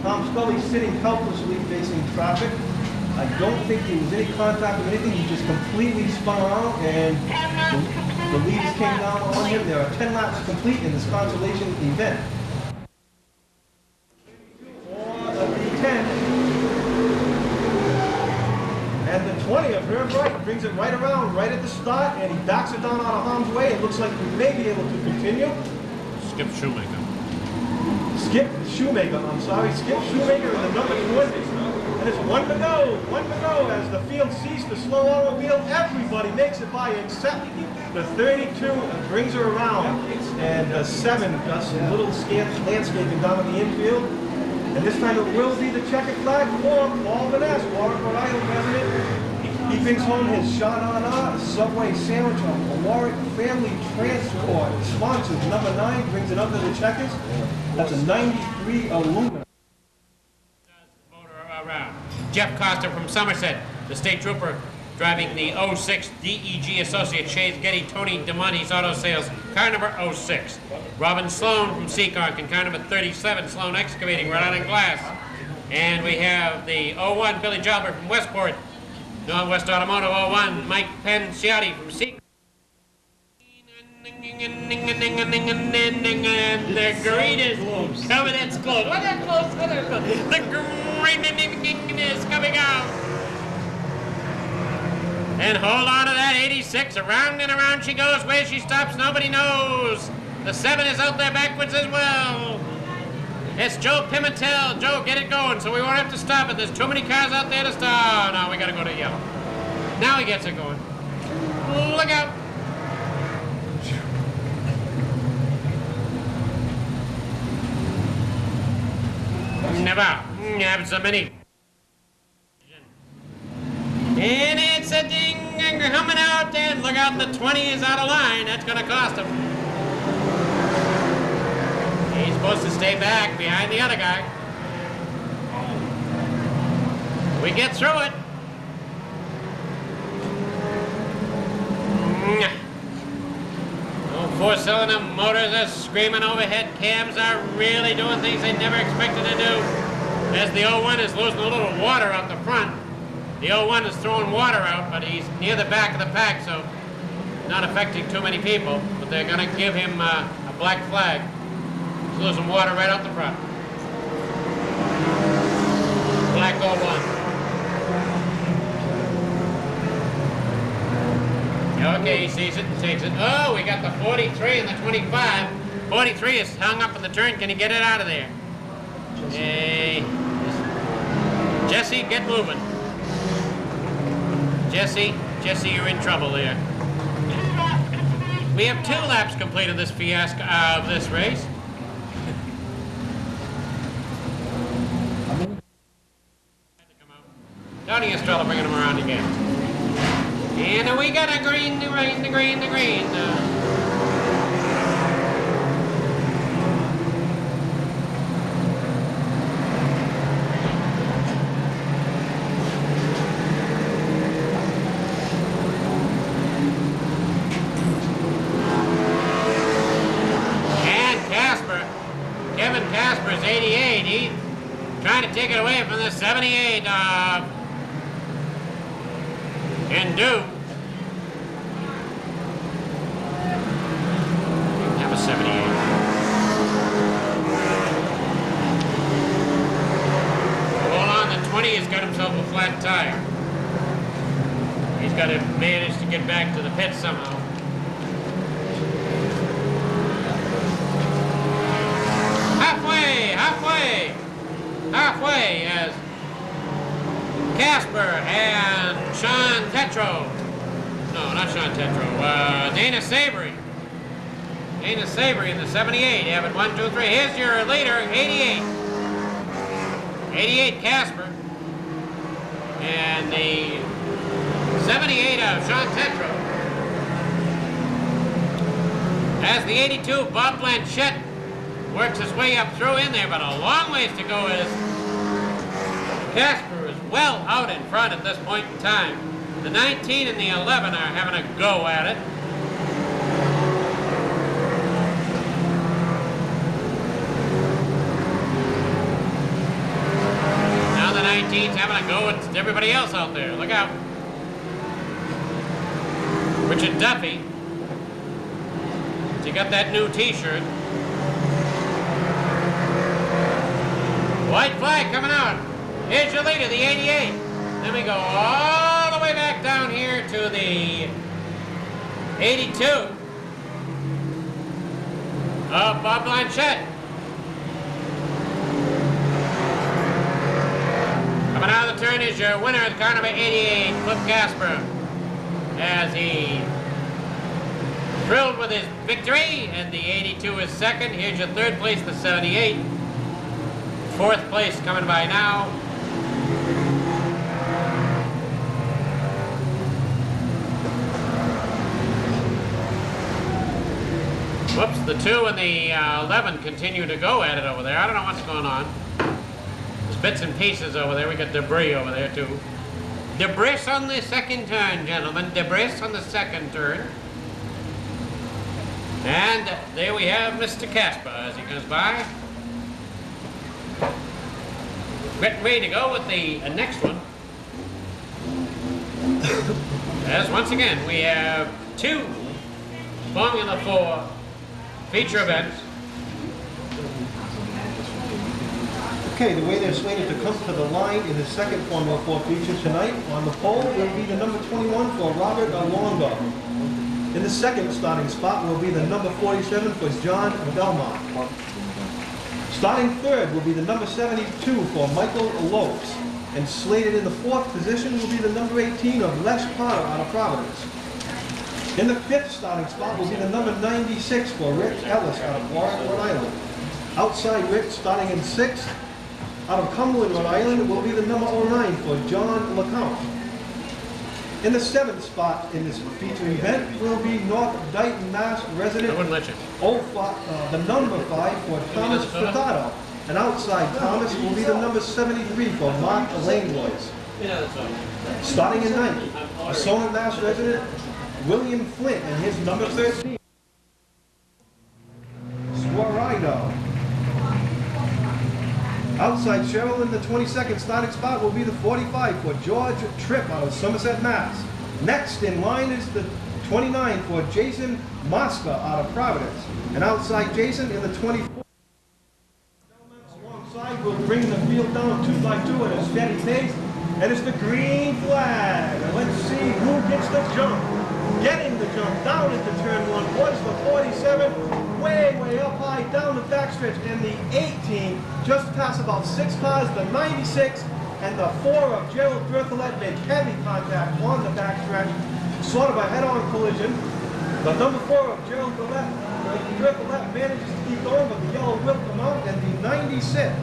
Tom Scully sitting helplessly facing traffic. I don't think there was any contact with anything. He just completely spun around and the leads came down on him. There are 10 laps complete in this consolation event. And the 20 of Herb Wright brings it right around, right at the start, and he backs it down out of harm's way. It looks like we may be able to continue. Skip Shoemaker. Skip Shoemaker, I'm sorry. Skip Shoemaker is the number 20. And it's 1 to go as the field sees the slow automobile. Everybody makes it by except the 32 and brings her around. And the 7 does some little landscaping down in the infield. And this time it will be the checkered flag for Paul Vaness, Warwick, Rhode Island resident. He brings home his shot on a Subway sandwich on a Warwick Family Transport. Sponsors number 9 brings it up to the checkers. That's a 93 aluminum. Jeff Costa from Somerset, the state trooper driving the 06 DEG Associate Shades Getty Tony DeMonte's Auto Sales, car number 06. Robin Sloan from Seekonk and car number 37, Sloan Excavating, Rhode Island Glass. And we have the 01 Billy Jalbert from Westport, Northwest Automotive 01, Mike Penciotti from Seekonk. And the green is coming, it's close. Look at close, look at close. The green is coming out. And hold on to that 86. Around and around she goes. Where she stops, nobody knows. The 7 is out there backwards as well. It's Joe Pimentel. Joe, get it going so we won't have to stop it. There's too many cars out there to stop. Now we got to go to yellow. Now he gets it going. Look out. Never. Have some many. And it's a ding coming out, and look out, the 20 is out of line. That's going to cost him. He's supposed to stay back behind the other guy. We get through it. Oh, 4-cylinder motors are screaming overhead. Cams are really doing things they never expected to do. As the 01 is losing a little water out the front. The 01 is throwing water out, but he's near the back of the pack, so not affecting too many people. But they're going to give him a black flag. He's losing water right out the front. Black 01. Okay, he sees it and takes it. Oh, we got the 43 and the 25. 43 is hung up in the turn. Can he get it out of there? Hey, Jesse, get moving. Jesse, you're in trouble there. We have 2 laps complete of this fiasco of this race. Tony Estrella bringing him around again. And we got a green, the green, the green, the green. And Casper, Kevin Casper's 88. He's trying to take it away from the 78 and do. Have a 78. Hold on, the 20 has got himself a flat tire. He's got to manage to get back to the pit somehow. Halfway as Casper and Sean Tetro. No, not Sean Tetro. Dana Savory. Dana Savory in the 78. Having 1, 2, 3. Here's your leader, 88. 88 Casper. And the 78 of Sean Tetro. As the 82, Bob Blanchette works his way up through in there, but a long ways to go as Casper is well out in front at this point in time. The 19 and the 11 are having a go at it. Now the 19's having a go at everybody else out there. Look out. Richard Duffy. He got that new t-shirt. White flag coming out. Here's your leader, the 88. Then we go all the way back down here to the 82 of Bob Blanchette. Coming out of the turn is your winner, the car number 88, Cliff Casper, as he thrilled with his victory, and the 82 is second. Here's your third place, the 78. Fourth place coming by now. Whoops, the 2 and the 11 continue to go at it over there. I don't know what's going on. There's bits and pieces over there. We got debris over there too. Debris on the second turn, gentlemen. Debris on the second turn. And there we have Mr. Casper as he goes by. Getting ready to go with the next one. As once again, we have 2 Formula 4 feature events. Okay, the way they're slated to come to the line in the second Formula 4 feature tonight, on the pole will be the number 21 for Robert Alongo. In the second starting spot will be the number 47 for John Belmont. Starting third will be the number 72 for Michael Lopes. And slated in the fourth position will be the number 18 of Les Potter out of Providence. In the fifth starting spot will be the number 96 for Rick Ellis out of Warren, Rhode Island. Outside Rick, starting in sixth, out of Cumberland, Rhode Island, will be the number 09 for John LeCount. In the seventh spot in this feature event will be North Dayton, Mass. resident I wouldn't let you. the number 5 for Thomas Furtado. And outside Thomas will be the number 73 for Mark Langlois. Starting in ninth, Sonnet, Mass. resident William Flint and his number 13. Suarido. Outside Cheryl in the 22nd starting spot will be the 45 for George Tripp out of Somerset, Mass. Next in line is the 29 for Jason Mosca out of Providence. And outside Jason in the 24. Alongside will bring the field down 2 by 2 at a steady pace. And it's the green flag. And let's see who gets the jump. Getting the jump down into turn 1 was the 47. Way up high down the backstretch, and the 18 just past about 6 cars, the 96 and the 4 of Gerald Berthollet made heavy contact on the backstretch, sort of a head-on collision. The number 4 of Gerald Berthollet manages to keep going, but the yellow will come out, and the 96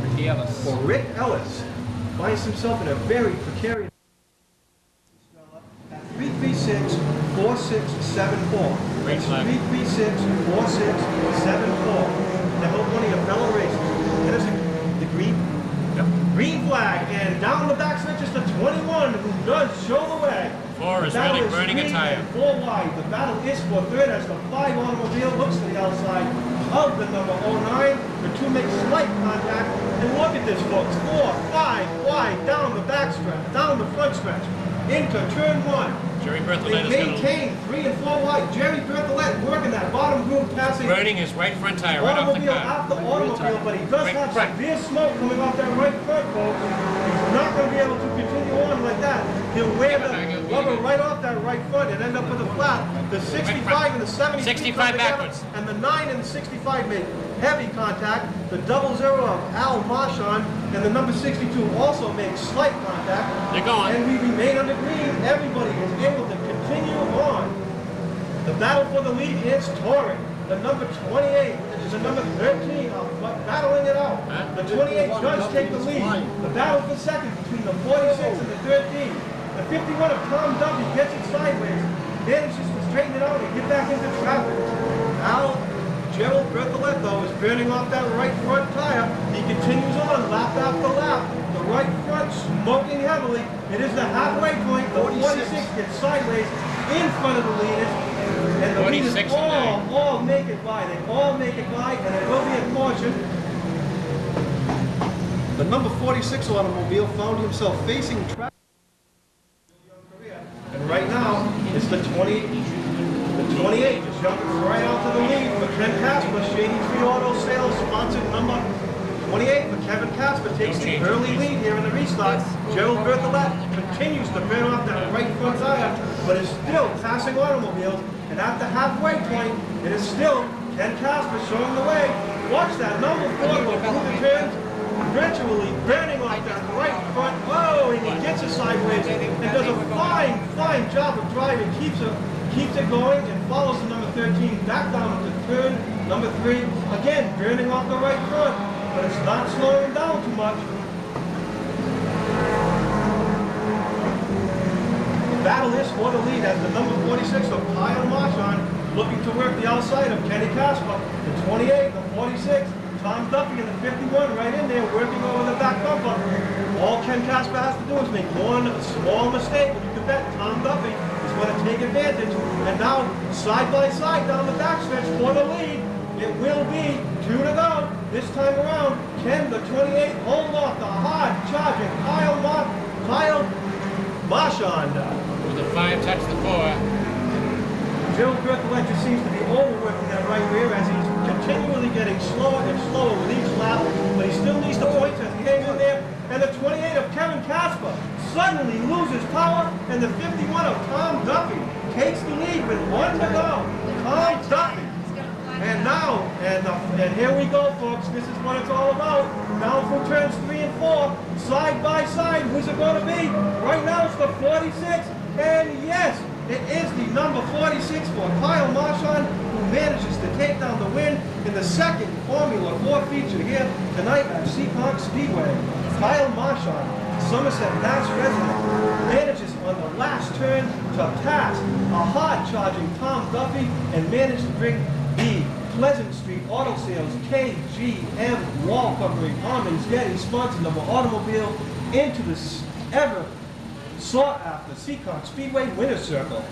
Ricky Ellis. for Rick Ellis finds himself in a very precarious at 336-4674. Green That's flag. 336-4674. To help one of your fellow racers. And it's the green green flag, and down the back stretch is the 21 who does show the way. 4 is The battle really burning a green tire. and 4 wide. The battle is for third as the 5 automobile looks to the outside of the number 09. The 2 make slight contact. And look at this, folks. 4, 5 wide down the back stretch, down the front stretch, into turn 1. Jerry They Bertholet is going to maintain 3 and 4 wide. Jerry Bertholet working that bottom groove, passing burning his right front tire right off the automobile car. after automobile, but he does Right have front. severe smoke coming off that right front, folks. He's not going to be able to continue on like that. He'll wear the rubber right off that right front and end up with a flat. The 65 and the 73 65 come together, backwards. and the 9 and the 65 make heavy contact. The 00 of Al Marchand and the number 62 also make slight contact. They're going. And we remain under green. Everybody is able to continue on. The battle for the lead is touring. The number 28 and the number 13 are battling it out. Huh? The 28 does take the lead. The battle for second between the 46 and the 13. The 51 of Tom Duffy gets it sideways, manages to straighten it out and get back into traffic. Now, Gerald Bertoletto is burning off that right front tire. He continues on lap after lap. The right front smoking heavily. It is the halfway point. The 46 gets sideways in front of the leaders. And the leaders 46 and all make it by. They all make it by, and it will be a caution. The number 46 automobile found himself facing traffic. And right now, it's the 28 is jumping right out to the lead for Ken Casper. Shady Tree Auto Sales sponsored number 28 for Kevin Casper takes the early lead here in the restart. Gerald Bertholet continues to burn off that right front tire, but is still passing automobiles. And at the halfway point, it is still Ken Casper showing the way. Watch that number 4 go through the turns, virtually burning off that right front. Whoa, and he gets it sideways and does a fine job of driving. Keeps it going and follows the number 13 back down to turn number 3. Again, burning off the right front, but it's not slowing down too much. The battle is for the lead as the number 46 of Kyle Marchand looking to work the outside of Kenny Casper. The 28, the 46, Tom Duffy and the 51 right in there working over the back bumper. All Ken Casper has to do is make one small mistake, and you can bet Tom Duffy is going to take advantage. And now, side by side down the backstretch for the lead, it will be 2 to go. This time around, Ken, the 28, hold off the hard charging Kyle Marchand. With the 5 touch the 4. Gerald Bertholet just seems to be overworking that right rear as he's continually getting slower and slower with each lap, but he still needs the points as he hangs in there. And the 28 of Kevin Casper suddenly loses power, and the 51 of Tom Duffy takes the lead with 1 to go. Tom Duffy. And now, and here we go, folks. This is what it's all about. Down through turns 3 and 4, side by side. Who's it going to be? Right now it's the 46, and yes, it is the number 46 for Kyle Marchand, who manages to take down the win in the second Formula 4 feature here tonight at Seekonk Speedway. Kyle Marchand, Somerset, Mass resident, manages on the last turn to pass a hard-charging Tom Duffy and manage to bring the Pleasant Street Auto Sales KGM wall covering Armin's Getty sponsored number automobile into the ever sought after Seekonk Speedway winner's circle.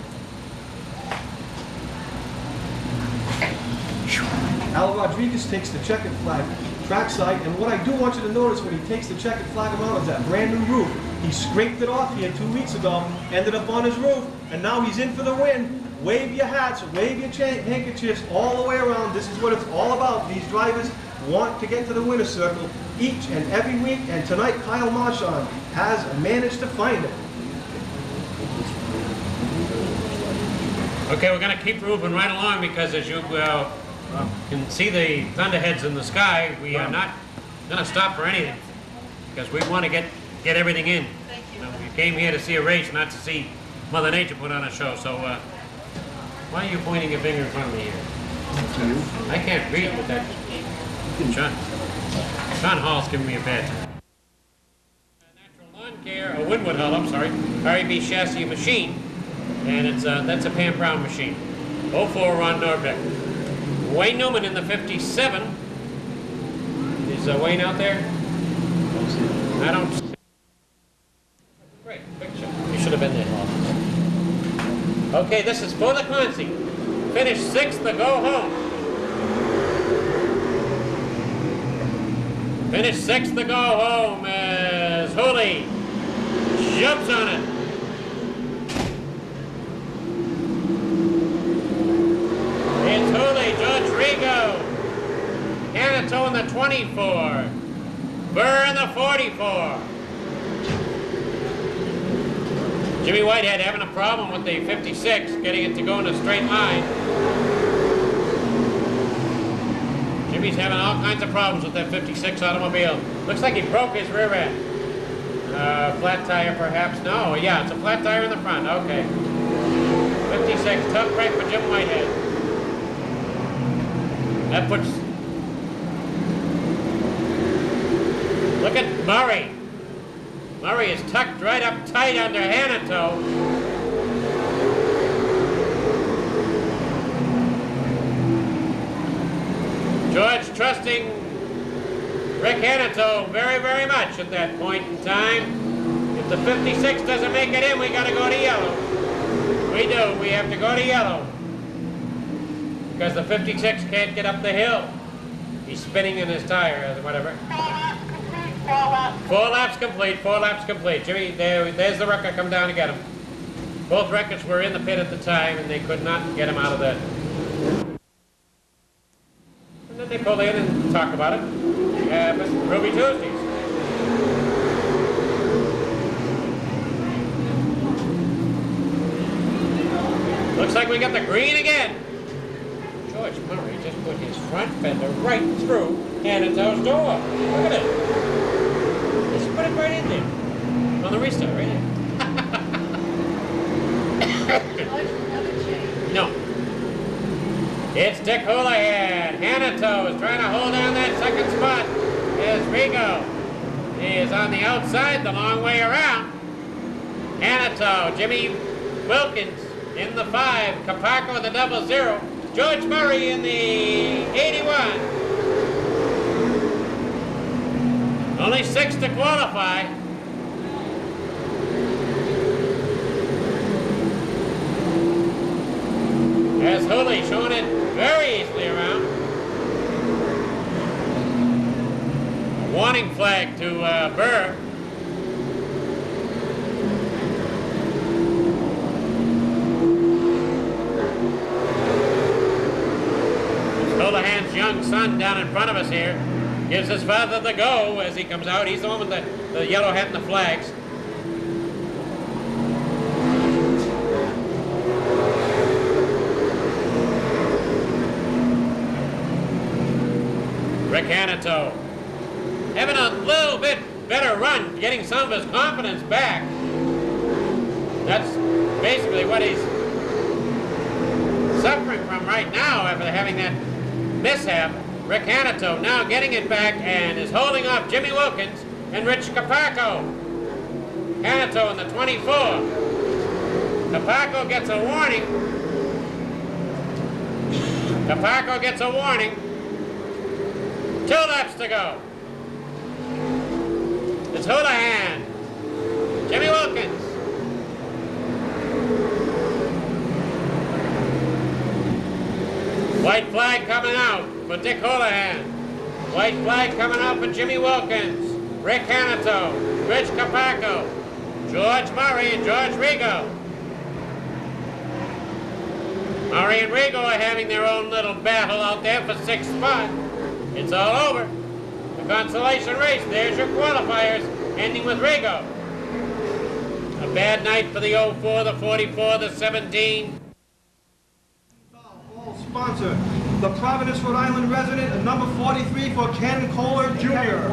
Al Rodriguez takes the checkered flag trackside, and what I do want you to notice when he takes the checkered flag around is that brand new roof. He scraped it off here 2 weeks ago, ended up on his roof, and now he's in for the win. Wave your hats, wave your handkerchiefs all the way around. This is what it's all about. These drivers want to get to the winner's circle each and every week, and tonight Kyle Marchand has managed to find it. Okay, we're going to keep moving right along because as you can see the thunderheads in the sky, we are not going to stop for anything because we want to get everything in. You know, we came here to see a race, not to see Mother Nature put on a show. So why are you pointing your finger in front of me here? I can't read with that. John Hall's giving me a bad time. Care, a Winwood hull, I'm sorry, REB chassis machine, and it's that's a Pam Brown machine. 04 Ron Norbeck. Wayne Newman in the 57. Is Wayne out there? I don't see. Great picture. You should have been there. Okay, this is for the Clancy. Finish 6th to go home. Finish 6th to go home as Hooley jumps on it. It's Hooley, George Rigo, Canato in the 24, Burr in the 44. Jimmy Whitehead having a problem with the 56, getting it to go in a straight line. Jimmy's having all kinds of problems with that 56 automobile. Looks like he broke his rear end. Flat tire perhaps? No, yeah, it's a flat tire in the front, okay. 56, tough break for Jim Whitehead. That puts... Look at Murray. Murray is tucked right up tight under Hanato. George trusting Rick Hanato very, very much at that point in time. If the 56 doesn't make it in, we got to go to yellow. We do. We have to go to yellow. Because the 56 can't get up the hill. He's spinning in his tire or whatever. 4 laps complete, 4 laps complete. Jimmy, there's the wrecker come down to get him. Both wreckers were in the pit at the time and they could not get him out of there. And then they pull in and talk about it. But Ruby Tuesdays. Looks like we got the green again. George Murray just put his front fender right through Hanato's door. Look at it. Just put it right in there. On the restart, right there. No. It's Dick Houlihan. Hanato is trying to hold down that second spot. There's Rigo. He is on the outside the long way around. Hanato, Jimmy Wilkins in the 5, Capaco in the 00, George Murray in the 81. Only 6 to qualify. As Hooley showing it very easily around. A warning flag to Burr. Houlihan's young son down in front of us here gives his father the go as he comes out. He's the one with the yellow hat and the flags. Rick Hanato having a little bit better run, getting some of his confidence back. That's basically what he's suffering from right now after having that mishap. Rick Hanato now getting it back and is holding off Jimmy Wilkins and Rich Capaco. Hanato in the 24. Capaco gets a warning. Capaco gets a warning. 2 laps to go. It's Houlihan. Jimmy Wilkins. White flag coming out for Dick Houlihan. White flag coming out for Jimmy Wilkins. Rick Hanato. Rich Capaco. George Murray and George Rigo. Murray and Rigo are having their own little battle out there for 6th spot. It's all over. The consolation race. There's your qualifiers, ending with Rigo. A bad night for the 04, the 44, the 17. Sponsor, the Providence, Rhode Island resident, and number 43 for Ken Kohler Jr.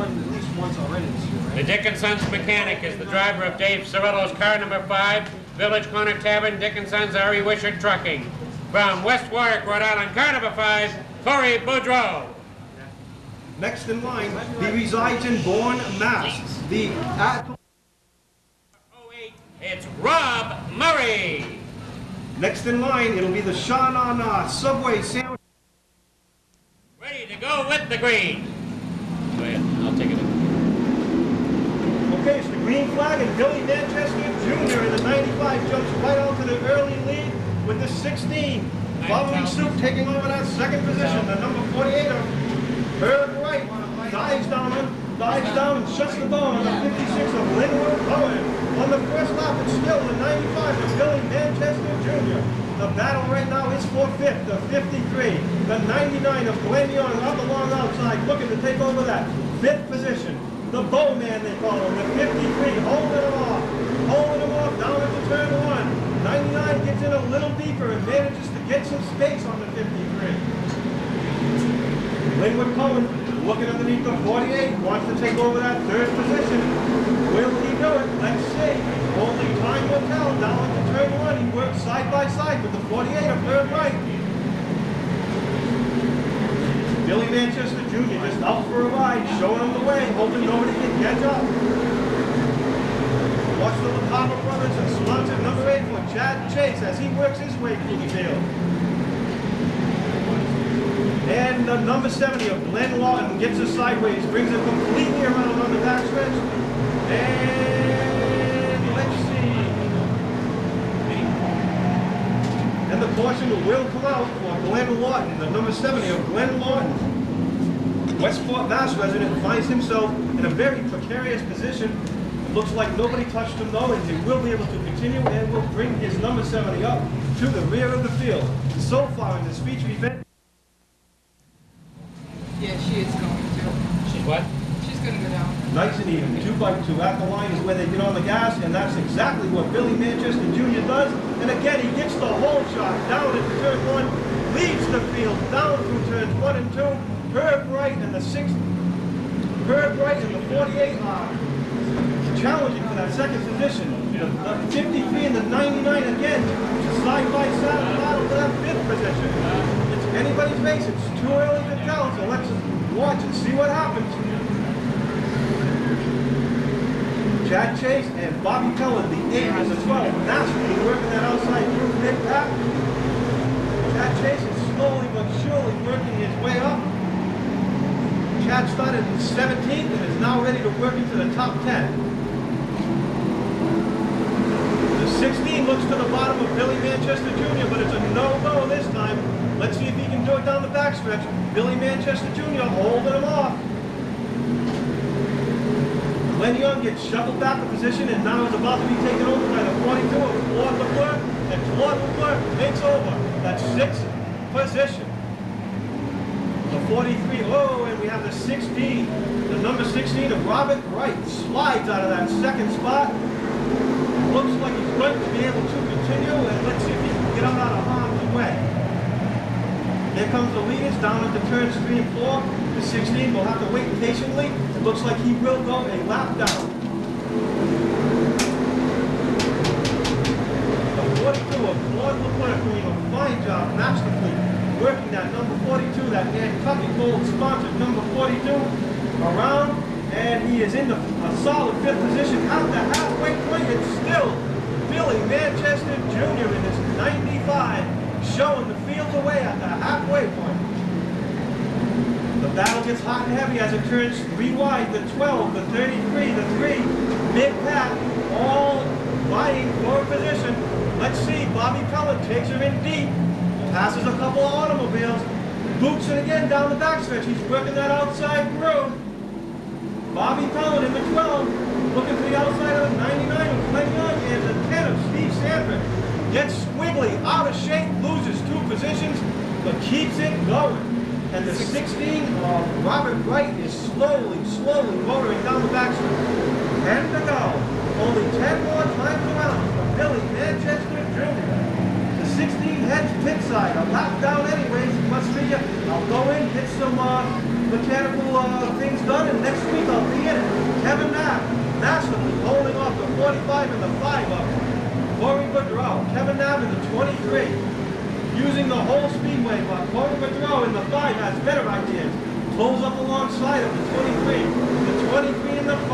The Dickinson's mechanic is the driver of Dave Cirillo's car number 5, Village Corner Tavern, Dickinson's R.E. Wishart Trucking. From West Warwick, Rhode Island, car number 5, Corey Boudreau. Next in line, he resides in Bourne, Mass. The It's Rob Murray. Next in line, it'll be the Sean on Subway sandwich. Ready to go with the green. Go ahead, I'll take it. Okay, it's the green flag, and Billy Manchester Jr. in the 95 jumps right onto the early lead with the 16. Following suit, taking over that second position, the number 48 of Herb Wright dives down and shuts the ball on the 56 of Linwood Cohen. On the first lap, it's still the 95 of Billy Manchester Jr. The battle right now is for fifth, the 53. The 99 of Glenn Young up along outside, looking to take over that fifth position. The Bowman, they call him, the 53, holding him off down into turn one. 99 gets in a little deeper and manages to get some space on the 53. Linwood Cohen, looking underneath the 48, wants to take over that third position. Will he do it? Let's see. Only time will tell. Down into turn one, he works side by side with the 48 of Herb Wright. Billy Manchester Jr. just out for a ride, showing him the way, hoping nobody can catch up. Watch the Latava brothers and sponsor number 8 for Chad Chase as he works his way through the field. And the number 70 of Glenn Lawton gets us sideways, brings it completely around on the backstretch. And let's see. And the caution will come out for Glenn Lawton, the number 70 of Glenn Lawton. Westport, Mass resident finds himself in a very precarious position. It looks like nobody touched him though, and he will be able to continue and will bring his number 70 up to the rear of the field. So far in this feature event. Yeah, she is going to. She's what? She's going to go down. Nice and even, 2 by 2. At the line is where they get on the gas, and that's exactly what Billy Manchester Jr. does. And again, he gets the whole shot down into turn 1, leads the field down through turns 1 and 2. Herb Wright and the 6th, Herb Wright and the 48 are challenging for that second position. The 53 and the 99 again, side by side battle for that 5th position. It's anybody's race. It's too early to tell, so let's watch and see what happens. Chad Chase and Bobby Pellin, the 8 and the 12, masterfully working that outside through mid-pack. Chad Chase is slowly but surely working his way up. Chad started 17th and is now ready to work into the top 10. The 16 looks to the bottom of Billy Manchester Jr., but it's a no-go this time. Let's see if he can do it down the backstretch. Billy Manchester Jr. holding him off. Glenn Young gets shuffled back a position and now is about to be taken over by the 42 of Claude Leclerc, and Claude Leclerc takes over that 6th position. The 43, oh, and we have the 16, the number 16 of Robert Wright slides out of that second spot. Looks like he's going to be able to continue, and let's see if he can get him out of harm's way. Here comes the leaders down into turns 3 and 4. The 16 will have to wait patiently. It looks like he will go a lap down. The 42 of Claude Leclerc doing a fine job, masterfully working that number 42, that Nantucket Gold sponsored number 42 around, and he is in a solid 5th position at the halfway point. It's still Billy Manchester Jr. in his 95, showing the field away at the halfway point. The battle gets hot and heavy as it turns 3 wide, the 12, the 33, the 3, mid-pack, all vying for a position. Let's see, Bobby Pellin takes her in deep, passes a couple of automobiles, boots it again down the backstretch. He's working that outside road. Bobby Pellin in the 12, looking to the outside of the 99 of Glenn Young, and the 10 of Steve Sanford. Gets squiggly, out of shape, loses 2 positions, but keeps it going. And the 16 of Robert Wright is slowly motoring down the backstretch. 10 to go. Only 10 more times around for Billy Manchester Jr. The 16 heads pit side. A lap down anyways. Must figure I'll go in, get some mechanical things done, and next week I'll be in it. Kevin Knapp, masterfully holding off the 45 and the 5 up. Corey Boudreau, Kevin Knapp in the 23. Using the whole speedway, but Corey Boudreau in the 5 has better ideas. Pulls up alongside of the 23. The 23 and the 5,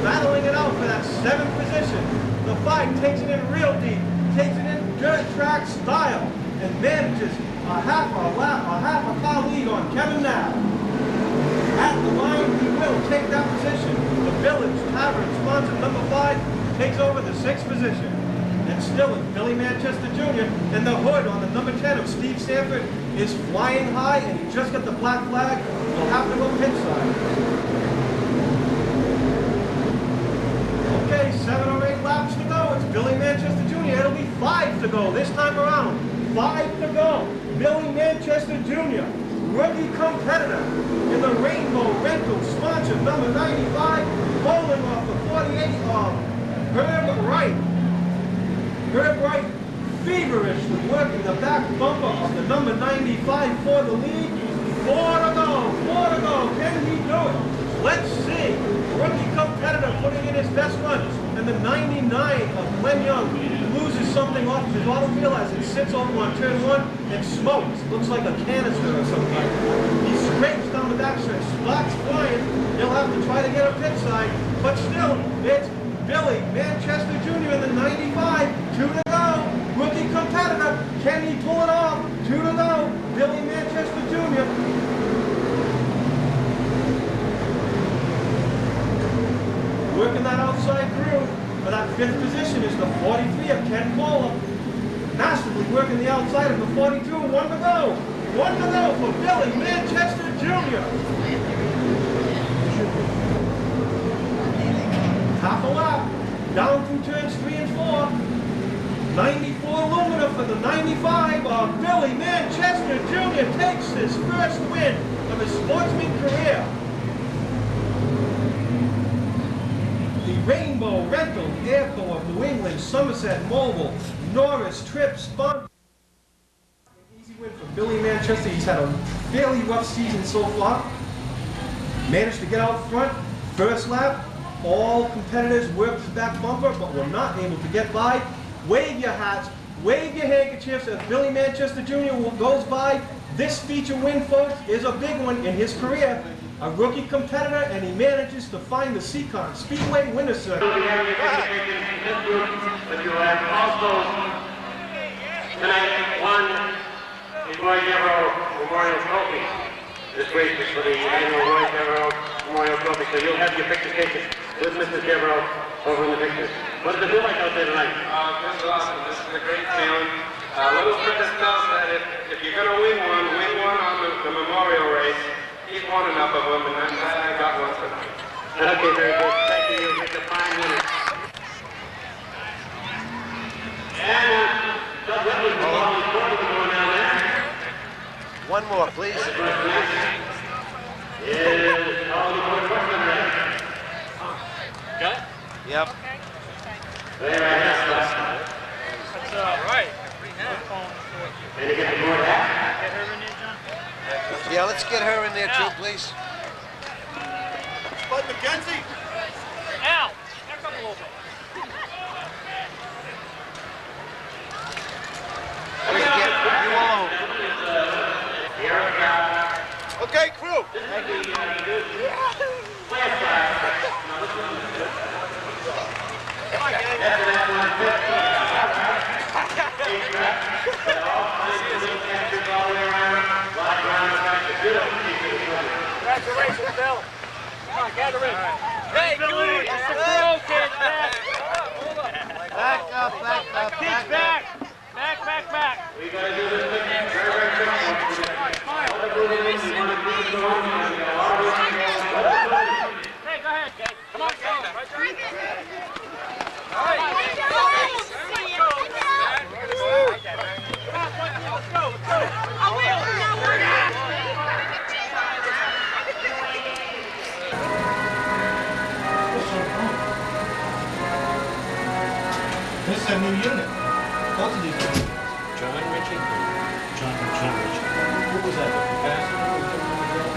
battling it out for that 7th position. The 5 takes it in real deep, takes it in dirt track style, and manages a half a car lead on Kevin Knapp. At the line, he will take that position. The Village Tavern, sponsor number 5, takes over the 6th position. And still is Billy Manchester Jr. And the hood on the number 10 of Steve Sanford is flying high, and he just got the black flag. We'll have to go pit side. Okay, 7 or 8 laps to go. It's Billy Manchester Jr. It'll be 5 to go this time around. 5 to go. Billy Manchester Jr., rookie competitor in the Rainbow Rental, sponsor number 95, bowling off the 48 of Herb Wright. Herb Wright feverishly working the back bumper of the number 95 for the lead. 4 to go. Can he do it? Let's see. Rookie competitor putting in his best run. And the 99 of Glenn Young loses something off his automobile as it sits over on turn 1 and smokes. Looks like a canister or something. He scrapes down the backstretch, sparks flying. He'll have to try to get a pit side. But still, it's Billy Manchester Jr. in the 95. 2 to go. Rookie competitor. Can he pull it off? 2 to go. Billy Manchester Jr. Working that outside groove for that 5th position is the 43 of Ken Paula. Masterfully working the outside of the 42. 1 to go. 1 to go for Billy Manchester Jr. Half a lap. Down through turns 3 and 4. 94 Lumina for the 95 of Billy Manchester Jr. takes his first win of his sportsman career. Rainbow Rental, Airco of New England, Somerset Mobile, Norris Trip, sponsor. Easy win for Billy Manchester. He's had a fairly rough season so far. Managed to get out front, first lap. All competitors worked the back bumper, but were not able to get by. Wave your hats, wave your handkerchiefs as Billy Manchester Jr. goes by. This feature win, folks, is a big one in his career. A rookie competitor, and he manages to find the Seekonk Speedway winner circuit. But you have also tonight won the Roy Devereaux Memorial Trophy. This race is for the annual Roy Devereaux Memorial Trophy, so you'll have your picture taken with Mr. Devereaux over in the pictures. What does it feel like out there tonight? This is awesome. This is a great feeling. Little Princess tells that if you're going to win one on the memorial race. He's won enough of them, and I got one tonight. Okay, very good. Thank you. You'll get the fine winner. And Doug Whitley's going down there. One more, please. Is all the more question there. Got it? Yep. There I have that. That's right. Then you get the board hat. Get her in there, John? Yeah, let's get her in there too, please. Bud McKenzie. Al, back up a little bit. We can get you alone. Okay, crew. Congratulations, Bill. Come on, gather in. Hey, dude, it's the pro kid. Hold up. Back up. Kids back. Back. We gotta do this thing very quickly. Hey, go ahead, Jake. Come on, go. Right there. All right. Let's go. This is a new unit. Both of these units. John Ritchie? John Ritchie. What was that? The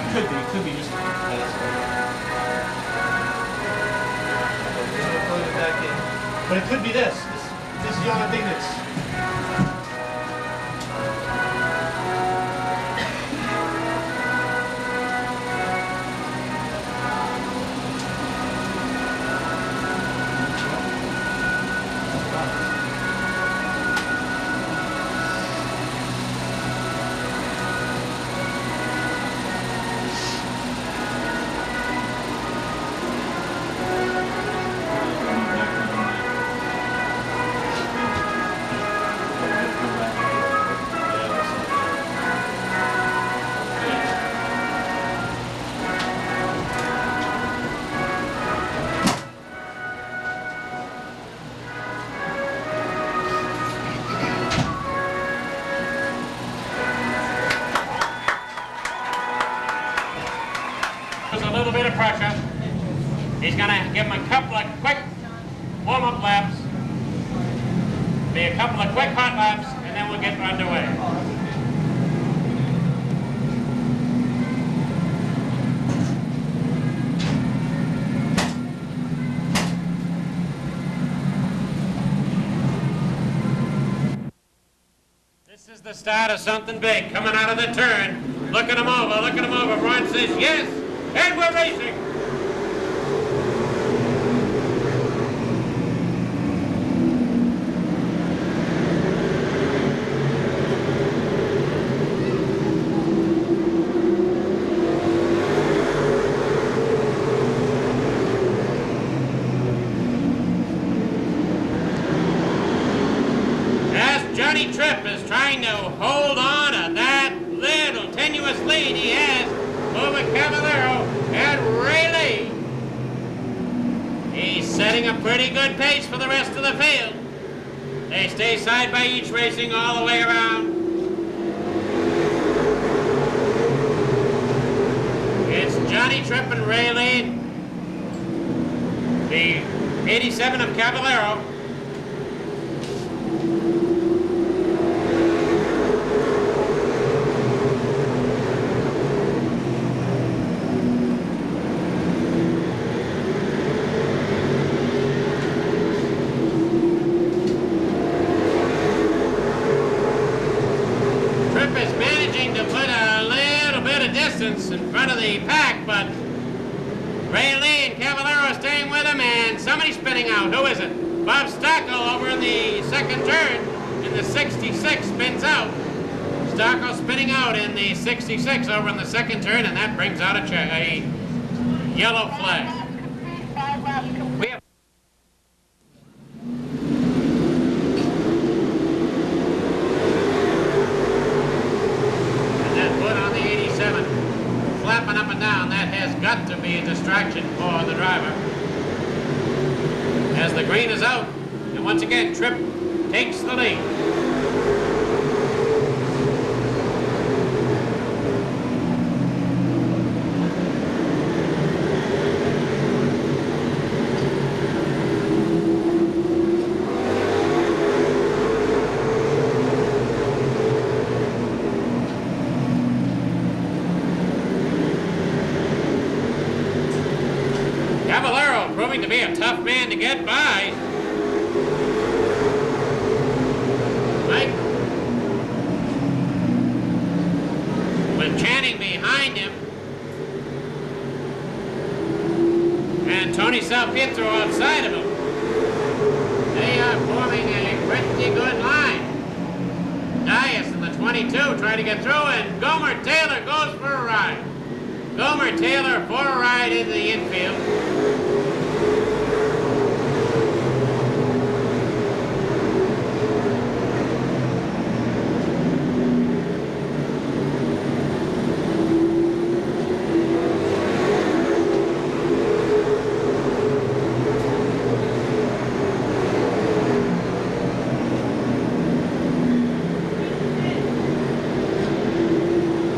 capacitor? Could be just the capacitor. Plug it back in. But it could be this. This is the only thing that's. Russia. He's going to give him a couple of quick warm-up laps. Be a couple of quick hot laps, and then we'll get underway. This is the start of something big coming out of the turn. Looking him over, looking him over. Ron says yes, and we're racing. Johnny Tripp is trying to hold on to that little tenuous lead he has over Cavallero and Ray Lee. He's setting a pretty good pace for the rest of the field. They stay side by each, racing all the way around. It's Johnny Tripp and Ray Lee, the 87 of Cavallero. In front of the pack, but Ray Lee and Cavallero are staying with him, and somebody's spinning out. Who is it? Bob Stockel over in the second turn, and the 66 spins out. Stockel spinning out in the 66 over in the second turn, and that brings out a yellow flag. We have flapping up and down. That has got to be a distraction for the driver. As the green is out, and once again, Tripp takes the lead. Cavallero proving to be a tough man to get by. Mike, with Channing behind him, and Tony Salpietro outside of him. They are forming a pretty good line. Dias in the 22 trying to get through, and Gomer Taylor goes for a ride. Gomer Taylor for a ride in the infield.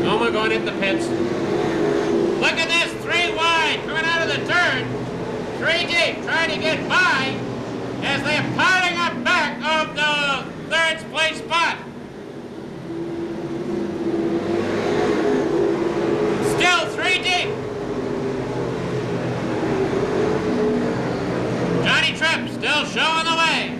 Gomer going into the pits. Look at this, 3 wide, coming out of the turn. 3 deep, trying to get by as they're piling up back of the 3rd place spot. Still 3 deep. Johnny Tripp still showing the way.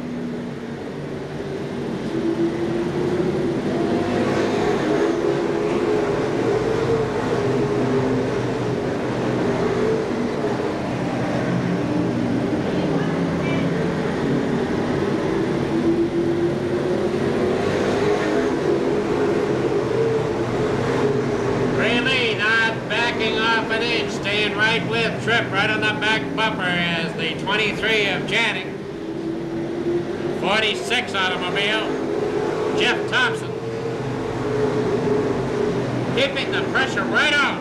Staying right with Tripp, right on the back bumper as the 23 of Channing. 46 automobile, Jeff Thompson. Keeping the pressure right on.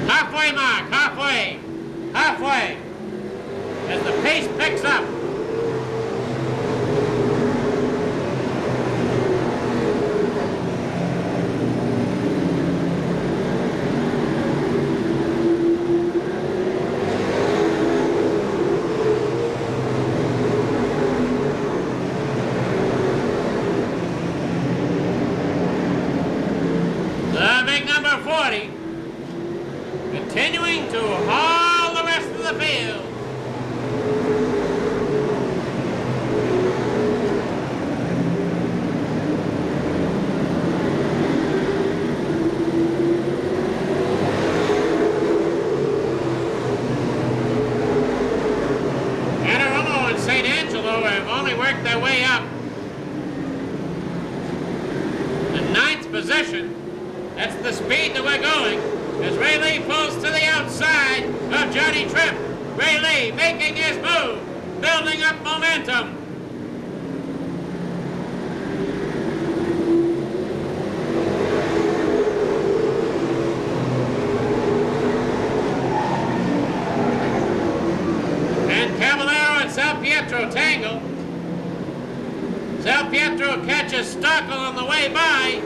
Halfway mark, halfway. As the pace picks up. continuing to haul the rest of the field. Anarullo and St. Angelo have only worked their way up. The 9th position. That's the speed that we're going. As Ray Lee pulls to the outside of Johnny Tripp. Ray Lee making his move, building up momentum. And Cavallero and Sal Pietro tangle. Sal Pietro catches Stockel on the way by,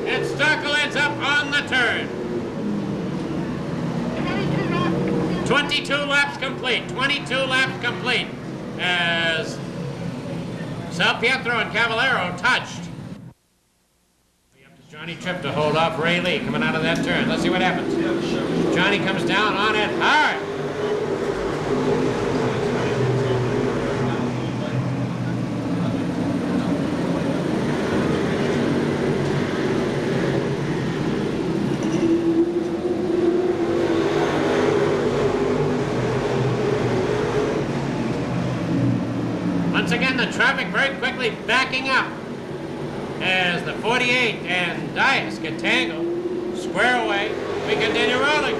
and Stockel ends up on the turn. 22 laps complete. 22 laps complete as Sal Pietro and Cavallero touched. Up to Johnny Tripp to hold off Ray Lee coming out of that turn. Let's see what happens. Johnny comes down on it hard. Once again, the traffic very quickly backing up as the 48 and Dias get tangled. Square away. We continue rolling.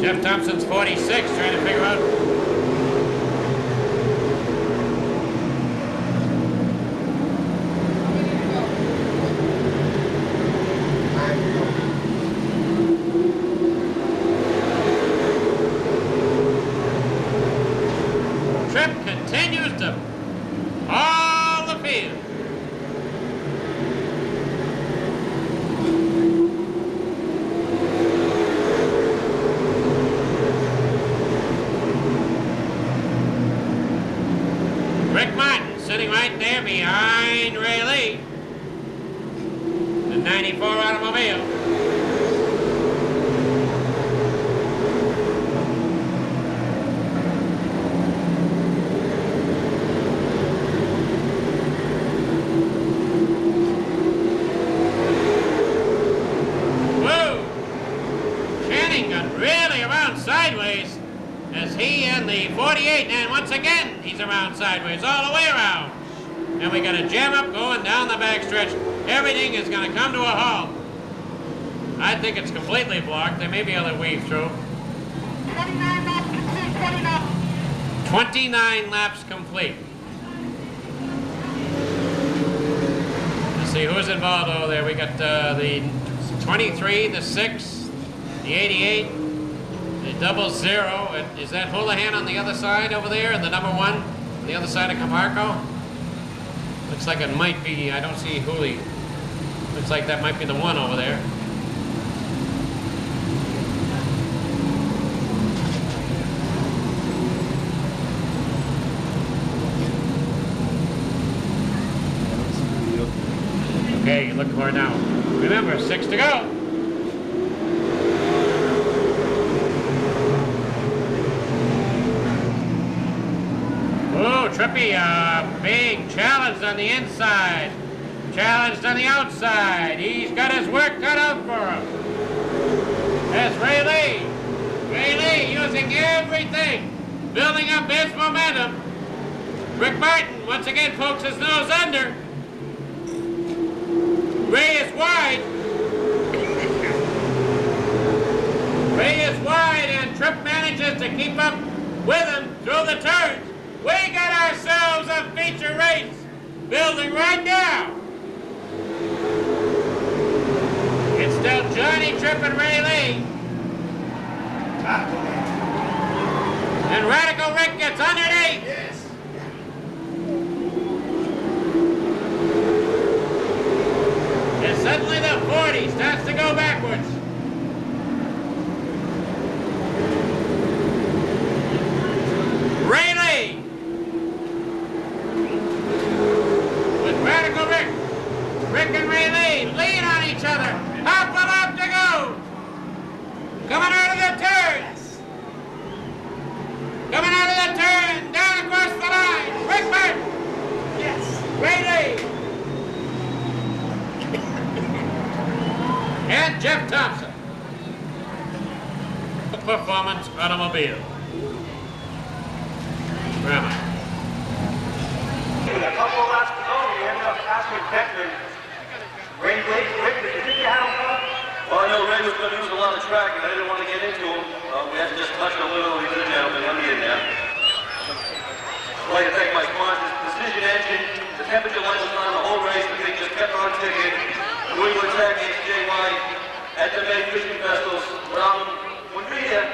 Jeff Thompson's 46 trying to figure out. Continues to haul the field. Rick Martin sitting right there behind Ray Lee. The 94 automobile. Sideways as he and the 48, and once again he's around sideways all the way around, and we got a jam up going down the backstretch. Everything is going to come to a halt. I think it's completely blocked. There may be other weave through. 29 laps complete. Let's see who's involved over there. We got the 23, the 6, the 88. The 00, is that Houlihan on the other side over there, and the number 1 on the other side of Camargo? Looks like it might be, I don't see Hooli. Looks like that might be the 1 over there. Okay, look for it now. Remember, 6 to go. Trippy being challenged on the inside, challenged on the outside. He's got his work cut out for him. That's Ray Lee. Ray Lee using everything, building up his momentum. Rick Martin once again pokes his nose under. Ray is wide. Ray is wide, and Tripp manages to keep up with him through the turns. We got ourselves a feature race building right now. It's still Johnny Tripp and Ray Lee. And Radical Rick gets underneath. Yes. And suddenly the 40 starts to go backwards. Ray Lee and Jeff Thompson. Performance Automobile. Grandma. With a couple of laps to go, we ended up passing Beckman. Ray Blake, you think you had him covered? Well, I know Ray was going to use a lot of track, and I didn't want to get into him. We had to just touch a little. He's a gentleman. Let me in there. I'd like to thank my sponsors, Precision Engine. The temperature light was on the whole race. The thing just kept on ticking. New England Tech, HJY, at the May Fishing Festivals. We're here.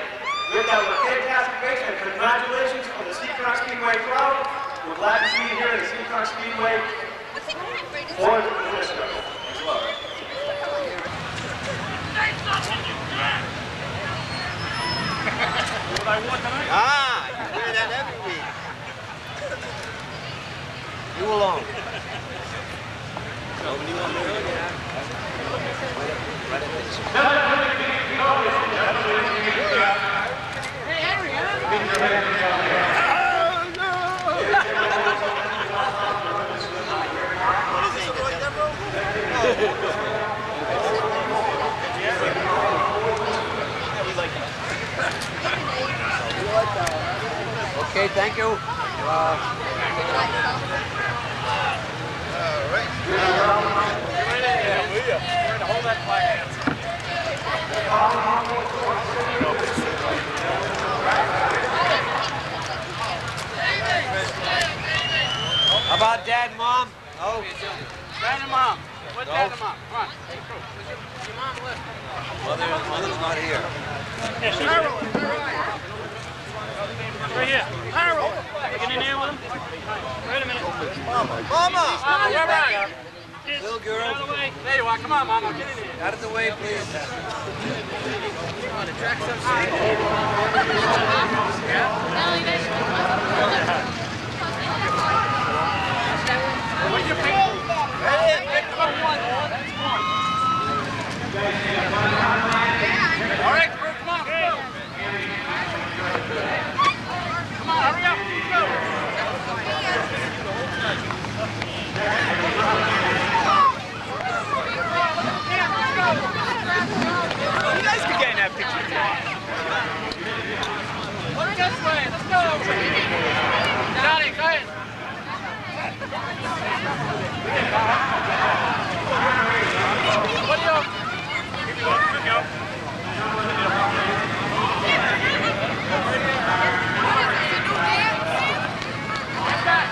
We've got a fantastic race, and congratulations on the Seekonk Speedway crowd. We're glad to see you here at the Seekonk Speedway. For the listener. Thanks a lot. Ah, you hear that every week. You alone. Nobody want me to look at right at this. Hey, Henry, huh? Okay, thank you. Hold that flag. How about Dad and Mom? Oh. Dad and Mom. Where's Dad and Mom? Come on. Hey, Drew. Your mom left. Mother's not here. Harold. Right here. Harold. Get in there with him. Wait a minute. Mama! Mama, where are you? Little girl. Out of the way. There you are. Come on, Mama. Get in here. Out of the way, please. Where's your pick? Hey, pick up one. That's one. All right, Drew, come on. Go. Come on, hurry up. Go. You guys can get in that picture. Look this way. Let's go. Johnny, go ahead. What do you? Here we go. Here we go. Get back.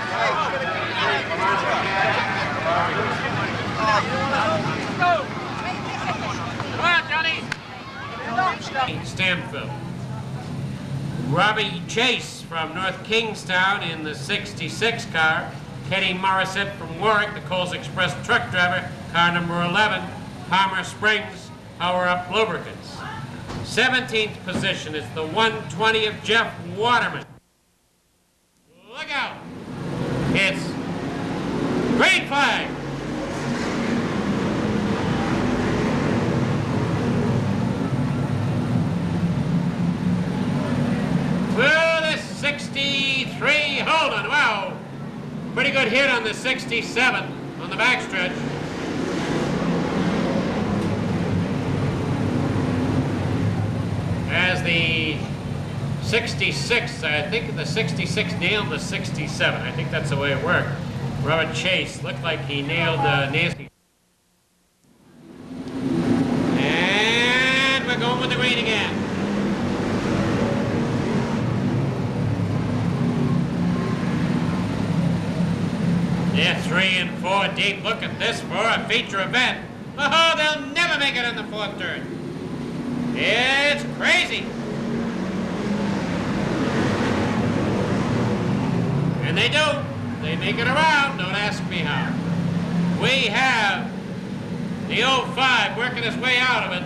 Go. Come on, Johnny. Stamford. Robbie Chase from North Kingstown in the 66 car. Kenny Morissette from Warwick, the Coles Express truck driver, car number 11, Palmer Springs, Power Up Lubricants. 17th position is the 120 of Jeff Waterman. Look out! It's green flag! Well, the 63, hold on, wow! Pretty good hit on the 67 on the backstretch. As the 66, I think the 66 nailed the 67. I think that's the way it worked. Robert Chase looked like he nailed Nancy. And we're going with the green again. Yeah, 3 and 4 deep. Look at this for a feature event. Oh, they'll never make it on the fourth turn. It's crazy. And they do. They make it around. Don't ask me how. We have the 05 working his way out of it.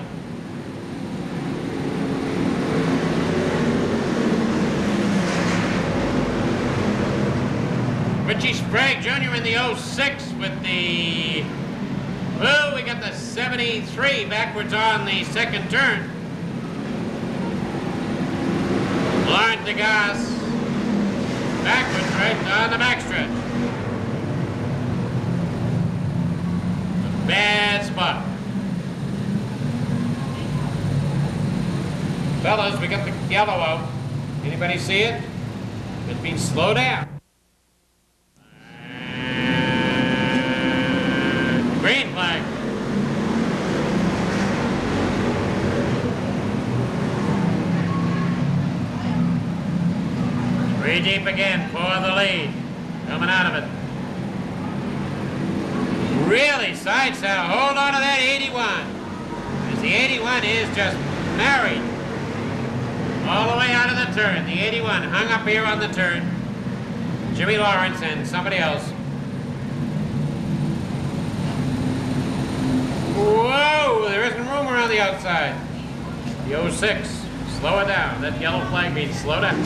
Richie Sprague Jr. in the 06 with the, well, we got the 73 backwards on the second turn. Laurent Degas backwards right on the backstretch. A bad spot. Fellas, we got the yellow out. Anybody see it? It means slow down. Green flag. Three deep again for the lead. Coming out of it. Really side saddle. Hold on to that 81. Because the 81 is just married. All the way out of the turn. The 81 hung up here on the turn. Jimmy Lawrence and somebody else. Whoa, there isn't room around the outside. The 06, slow it down. That yellow flag means slow down.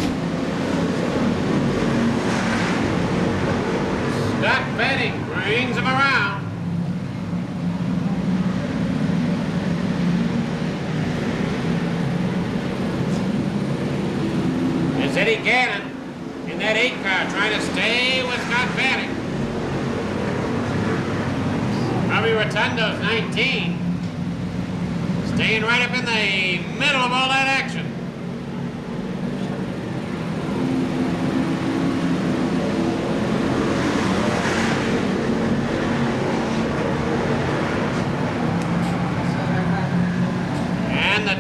Scott Benning brings him around. There's Eddie Gannon in that 8 car trying to stay with Scott Benning. Robbie Rotundo's 19. Staying right up in the middle of all that action. And the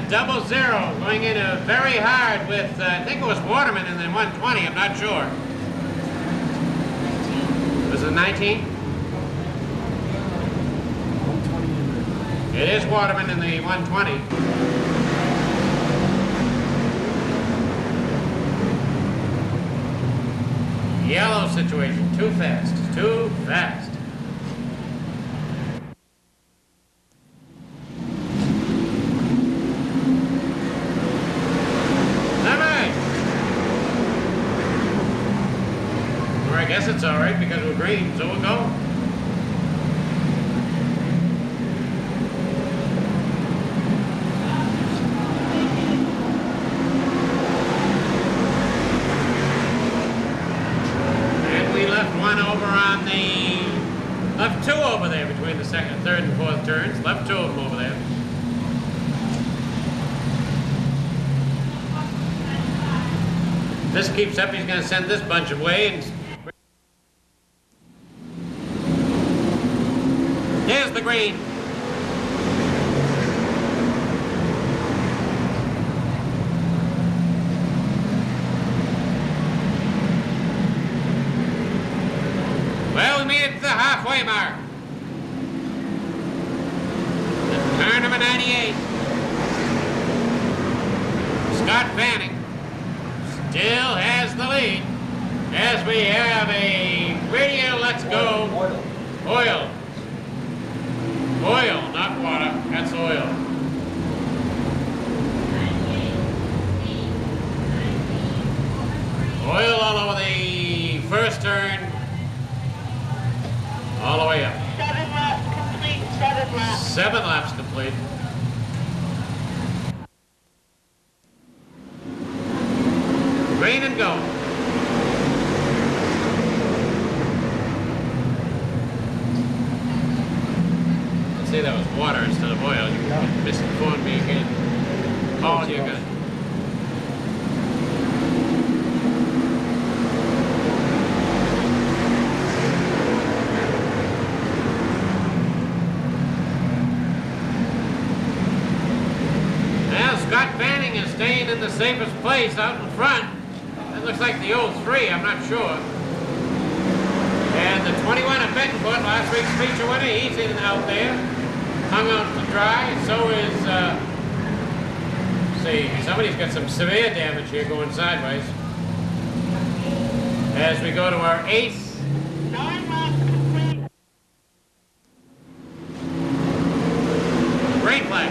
00 going in very hard with, I think it was Waterman in the 120, I'm not sure. Was it 19? It is Waterman in the 120. Yellow situation, too fast, too fast. Or I guess it's all right because we're green, so we'll go. Left 2 over there between the second, third, and fourth turns. Left 2 of them over there. If this keeps up, he's going to send this bunch away. And there's the green. Well, we made it to the halfway mark. The turn number 98. Scott Fanning still has the lead as we have a radio let's go. Oil. Oil, not water. That's oil. Oil all over the first turn. All the way up. 7 laps complete, 7 laps. 7 laps complete. Green and go. Let's say that was water instead of oil. You misinformed me again. Oh, you got it. Scott Fanning is staying in the safest place out in front. That looks like the 03, I'm not sure. And the 21 of Bettencourt, last week's feature winner, he's in and out there. Hung out to dry. So is, see, somebody's got some severe damage here going sideways. As we go to our 8th. 9 laps complete. Green flag.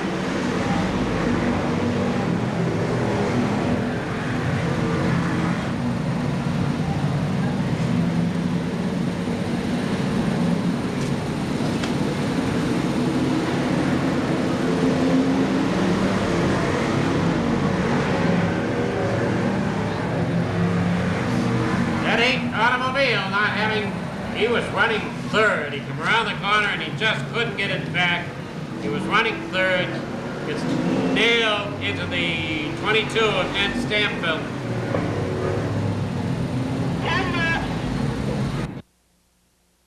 Automobile not having, he was running third. He came around the corner and he just couldn't get it back. He was running third, gets nailed into the 22 of Ed Stanfield.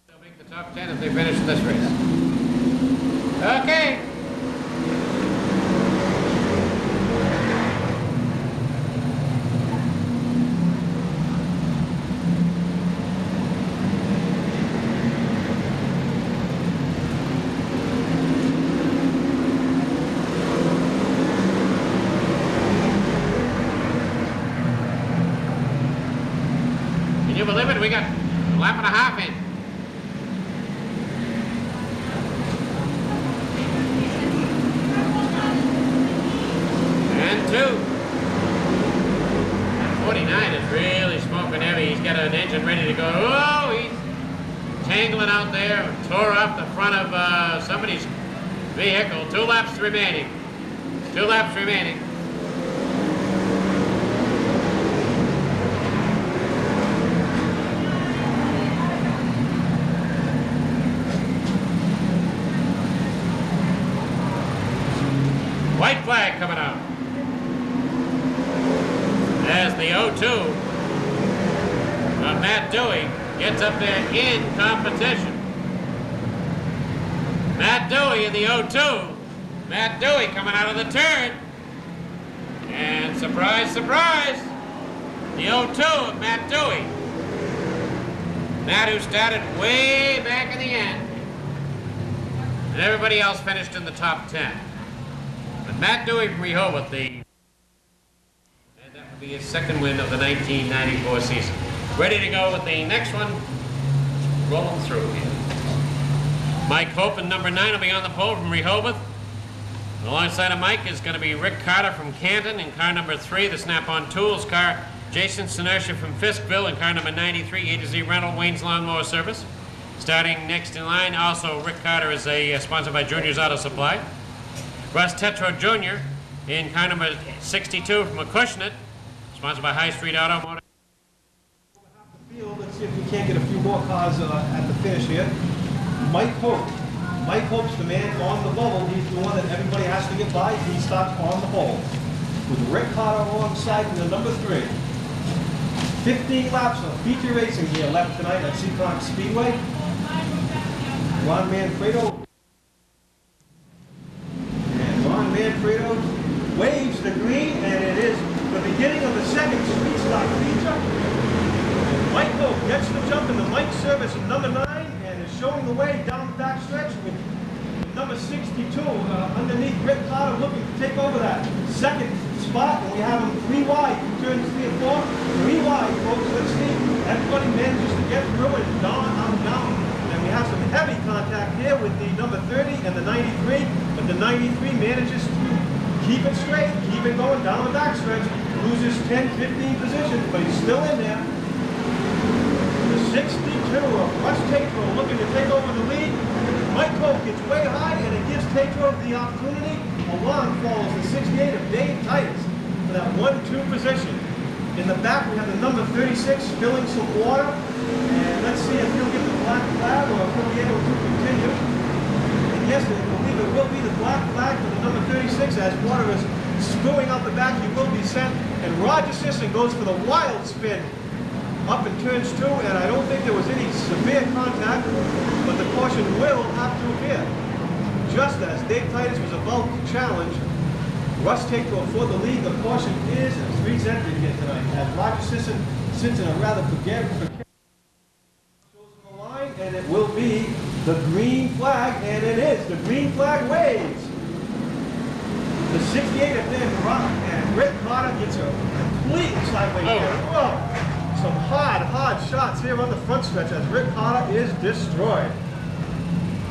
They'll make the top 10 if they finish this race. Okay. Can you believe it? We got a lap and a half in. And 2. 49 is really smoking heavy. He's got an engine ready to go. Oh, he's tangling out there. Tore off the front of somebody's vehicle. 2 laps remaining. 2 laps remaining. White flag coming out. As the 02 of Matt Dewey gets up there in competition. Matt Dewey in the 02. Matt Dewey coming out of the turn. And surprise, surprise, the 02 of Matt Dewey. Matt, who started way back in the end. And everybody else finished in the top 10. But Matt Dewey from Rehoboth, and that would be his second win of the 1994 season. Ready to go with the next one. Rolling through here. Mike Hope in number 9 will be on the pole from Rehoboth. Alongside of Mike is going to be Rick Carter from Canton in car number 3, the Snap-on Tools car. Jason Sinersha from Fiskville in car number 93, A to Z Rental, Wayne's Lawnmower Service. Starting next in line, also Rick Carter is sponsored by Junior's Auto Supply. Russ Tetro Jr. in car number 62 from Acushnet, sponsored by High Street Auto Motor. Let's see if we can't get a few more cars at the finish here. Mike Hope. Mike Hope's the man on the bubble. He's the one that everybody has to get by. He starts on the pole. With Rick Carter alongside in the number 3. 15 laps of feature racing here left tonight at Seekonk Speedway. Ron Manfredo. And Ron Manfredo waves the green, and it is the beginning of the second street stock feature. Mike Hope gets the jump in the Mike service in number 9 and is showing the way down the back stretch with number 62 underneath Rick Carter looking to take over that second spot. And we have him 3 wide, turns 3 and 4. 3 wide, folks. Let's see. Everybody manages to get through it. Down. And we have some heavy contact here with the number 30 and the 93. But the 93 manages to keep it straight, keep it going down the back stretch. Loses 10, 15 positions, but he's still in there. 62 of Russ Tatro looking to take over the lead. Mike Hope gets way high, and it gives Tatro the opportunity. Along follows the 68 of Dave Titus for that 1-2 position. In the back, we have the number 36 filling some water. And let's see if he'll get the black flag or if he'll be able to continue. And yes, I believe it will be the black flag for the number 36 as water is spewing out the back. He will be sent. And Roger Sisson goes for the wild spin up in turns 2, and I don't think there was any severe contact, but the caution will have to appear. Just as Dave Titus was about to challenge Russ Tatro for the lead, the caution is presented here tonight, as Roger Sisson sits in a rather precarious the line, and it will be the green flag, and it is. The green flag waves. The 68 of Dan Rock, and Rick Carter gets a complete sideways. Oh. Some hard shots here on the front stretch as Rick Carter is destroyed.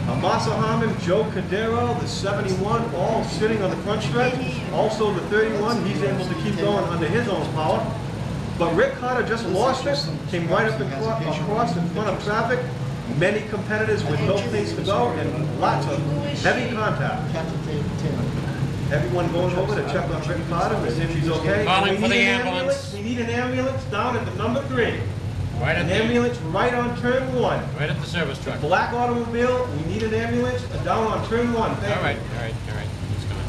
Amasa Harmon, Joe Cadero, the 71, all sitting on the front stretch. Also the 31, he's able to keep going under his own power. But Rick Carter just lost it, came right up across in front of traffic. Many competitors with no place to go and lots of heavy contact. Everyone going over to check on Rick Carter to see if he's okay. Calling for the ambulance. We need an ambulance down at the number 3. Right at an ambulance right on turn 1. Right at the service truck. Black automobile, we need an ambulance down on turn 1. Thank you. All right. He's coming.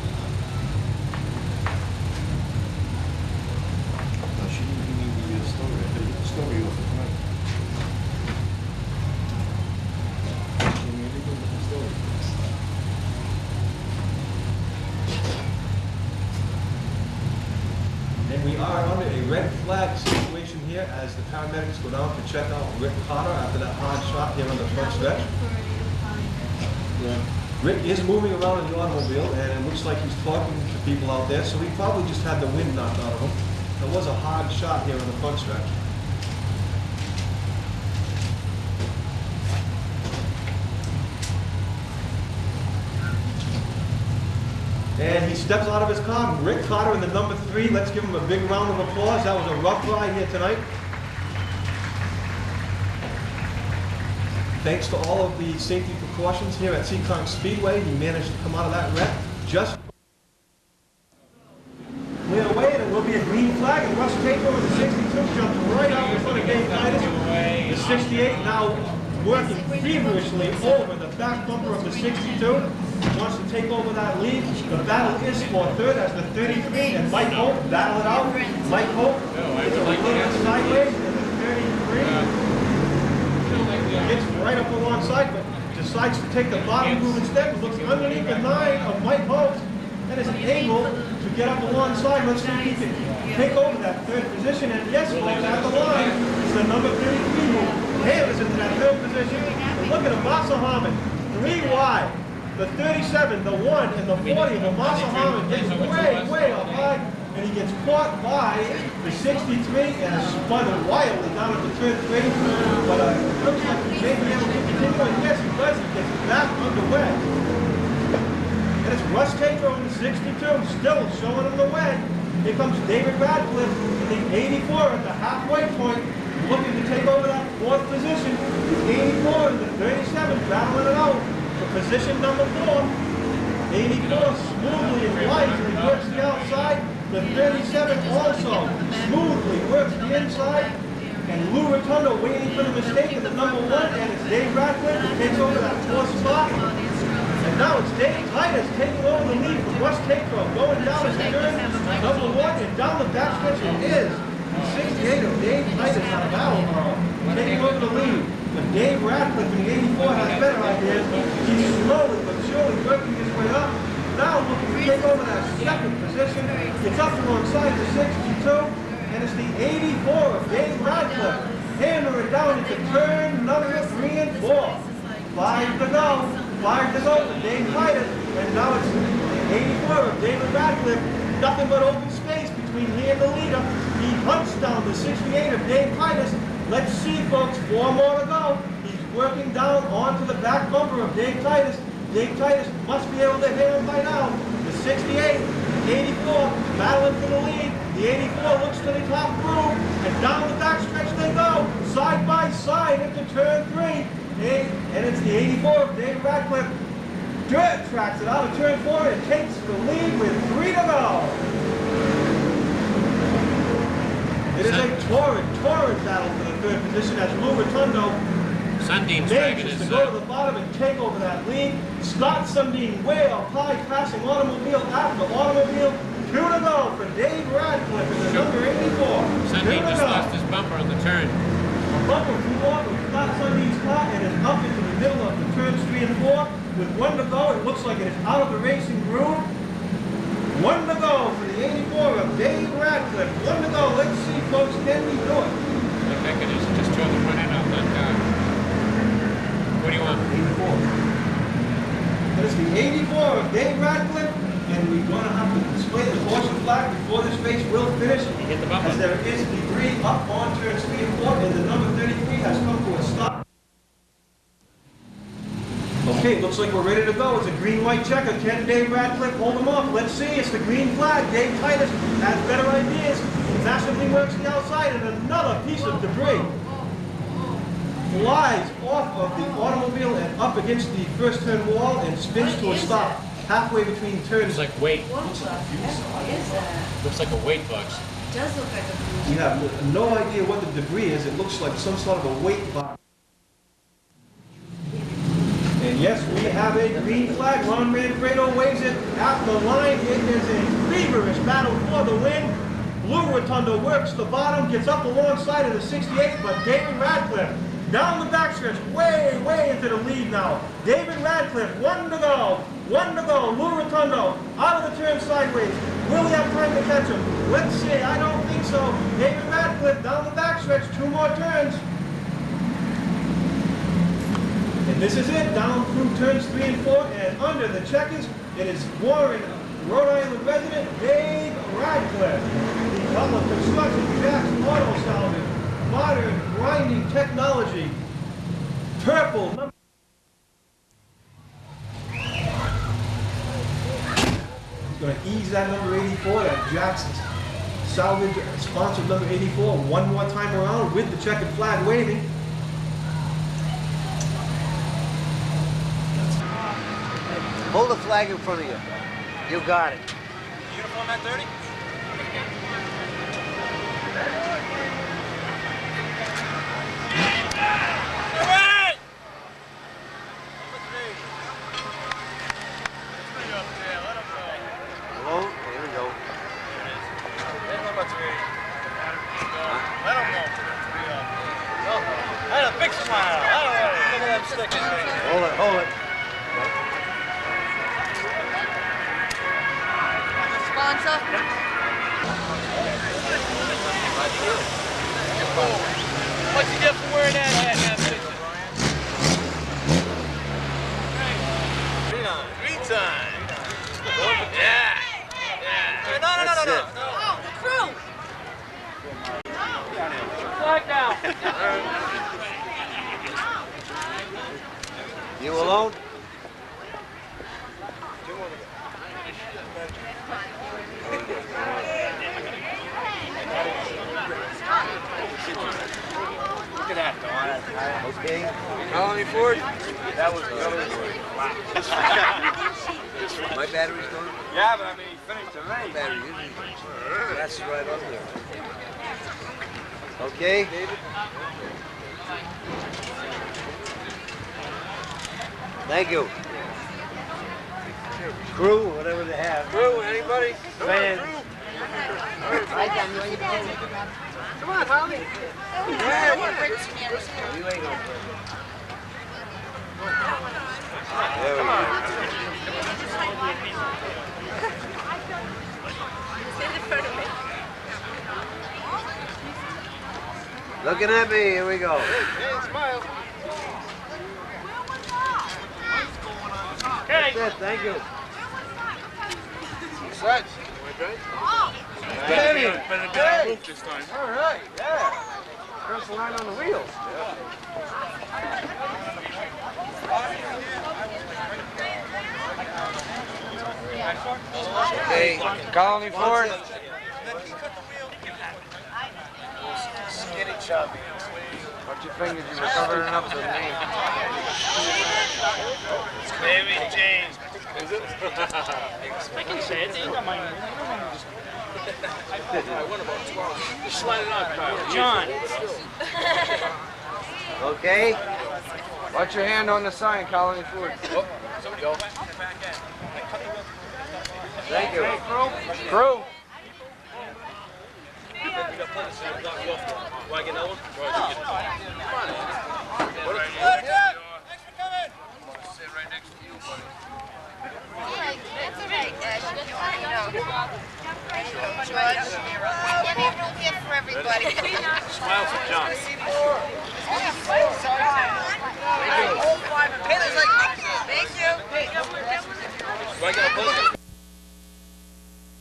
red flag situation here as the paramedics go down to check out Rick Carter after that hard shot here on the front stretch. Rick is moving around in the automobile, and it looks like he's talking to people out there, so he probably just had the wind knocked out of him. There was a hard shot here on the front stretch. And he steps out of his car. Rick Carter in the number 3. Let's give him a big round of applause. That was a rough ride here tonight. Thanks to all of the safety precautions here at Seekonk Speedway, he managed to come out of that wreck just clear away, and it will be a green flag. And Russ Taker with the 62 jumped right out in front of Dave Titus. The 68 now working feverishly over the back bumper of the 62. Wants to take over that lead. The battle is for third as the 33 and Mike Hope battle it out. Mike Hope is a little bit sideways, and the 33 gets right up alongside, but decides to take the bottom groove instead. Looks underneath the 9 of Mike Hope and is able to get up alongside. Let's see if he can take over that third position. And yes, folks, at the line is the number 33 who hammers into that third position. And look at Amasa Harmon, 3 wide. The 37, the 1, and the 40 of Amasa Harmon gets way up high, and he gets caught by the 63 and spun wildly down at the turn 3. But it looks like he may be able to continue, and yes, he does. He gets back underway. And it's Russ Taker on the 62, still showing him the way. Here comes David Radcliffe in the 84 at the halfway point, looking to take over that 4th position. The 84 and the 37 battling it out for position number 4. 84 smoothly and wisely works the outside. The 37 also smoothly works the inside. And Lou Rotundo waiting for the mistake in the number 1, and it's Dave Radcliffe who takes over that 4th spot. And now it's Dave Titus taking over the lead from Russ Taker, going down his turn, number 1, and down the backstretch it is. 68 of Dave Titus out of Attleboro, taking over the lead. But Dave Radcliffe in the 84 has better ideas. He's slowly but surely working his way up. Now looking to take over that 2nd position. Gets up alongside the 62. And it's the 84 of Dave Radcliffe. Hammer it down into turn number 3 and 4. 5 to go. 5 to go for Dave Titus. And now it's the 84 of David Radcliffe. Nothing but open space between he and the leader. He hunts down the 68 of Dave Titus. Let's see, folks, 4 more to go. He's working down onto the back bumper of Dave Titus. Dave Titus must be able to hit him by now. The 68, the 84, battling for the lead. The 84 looks to the top groove, and down the backstretch they go, side by side into turn 3. And it's the 84 of Dave Radcliffe. Dirt tracks it out of turn 4 and takes the lead with 3 to go. It is a torrid battle for the 3rd position as Lou Rotundo manages to go to the bottom and take over that lead. Scott Sundin way up high, passing automobile after automobile. 2 to go for Dave Radcliffe in the number 84. Sundin just lost his bumper on the turn. A bumper flew off of Scott Sundin's car and is up into the middle of the turns 3 and 4. With 1 to go, it looks like it is out of the racing groove. 1 to go for the 84 of Dave Radcliffe. 1 to go. Let's see, folks, can we do it? I think it is. Just tore the front end off that car. What do you want? 84. That is the 84 of Dave Radcliffe, and we're going to have to display the caution flag before this race will finish. Hit the bumper. As there is debris up on turns 3 and 4, and the number 33 has come to a stop. Okay, looks like we're ready to go. It's a green-white checker. Can Dave Radcliffe hold him off? Let's see. It's the green flag. Dave Titus has better ideas. Massively works the outside, and another piece of debris flies off of the automobile and up against the first turn wall and spins to a stop halfway between turns. It's like weight. What is that? Looks like a weight box. It does look like a We have no idea what the debris is. It looks like some sort of a weight box. And yes, we have a green flag. Ron Manfredo waves it at the line. It is a feverish battle for the win. Lou Rotundo works the bottom, gets up alongside of the 68, but David Radcliffe down the backstretch, way into the lead now. David Radcliffe, 1 to go. 1 to go. Lou Rotundo out of the turn sideways. Will he have time to catch him? Let's see. I don't think so. David Radcliffe down the backstretch. 2 more turns. And this is it. Down through turns 3 and 4 and under the checkers. It is Warren, Rhode Island resident Dave Radcliffe. The Cutler Construction Jack's Auto Salvage. Modern grinding technology. Purple. He's going to ease that number 84, that Jack's Salvage sponsored number 84, one more time around with the checkered flag waving. Hold the flag in front of you. You got it. Uniform at 30? Hello? Here we go. Had a big smile. Look at that stick. Hold it, hold it. Sponsor? What'd you get for wearing that hat? Three times. Yeah. No. Oh, the crew! Flag down. You alone? Look at that, Dawn. Okay. Colony Ford? That was My battery's done? Yeah, but I mean, he finished the race. Battery usually. That's right on there. Okay. David. Thank you. Crew, whatever they have. Crew, anybody? Fan. Come on, Tommy. Yeah, you ain't gonna break. There we go. Looking at me, here we go. Hey, smile. That's it, thank you. Set. Benny. Hey. This time. All right, yeah. First line on the wheels. Okay. Colony Ford. Skinny chubby. Watch your fingers, you were covering up the name. Baby James. Is it? I can say it. You got my name. Just slide it on, Kyle. John. Okay. Watch your hand on the sign, Colony Ford. Oh, go. Thank you. Crew. Everybody. Smile for John.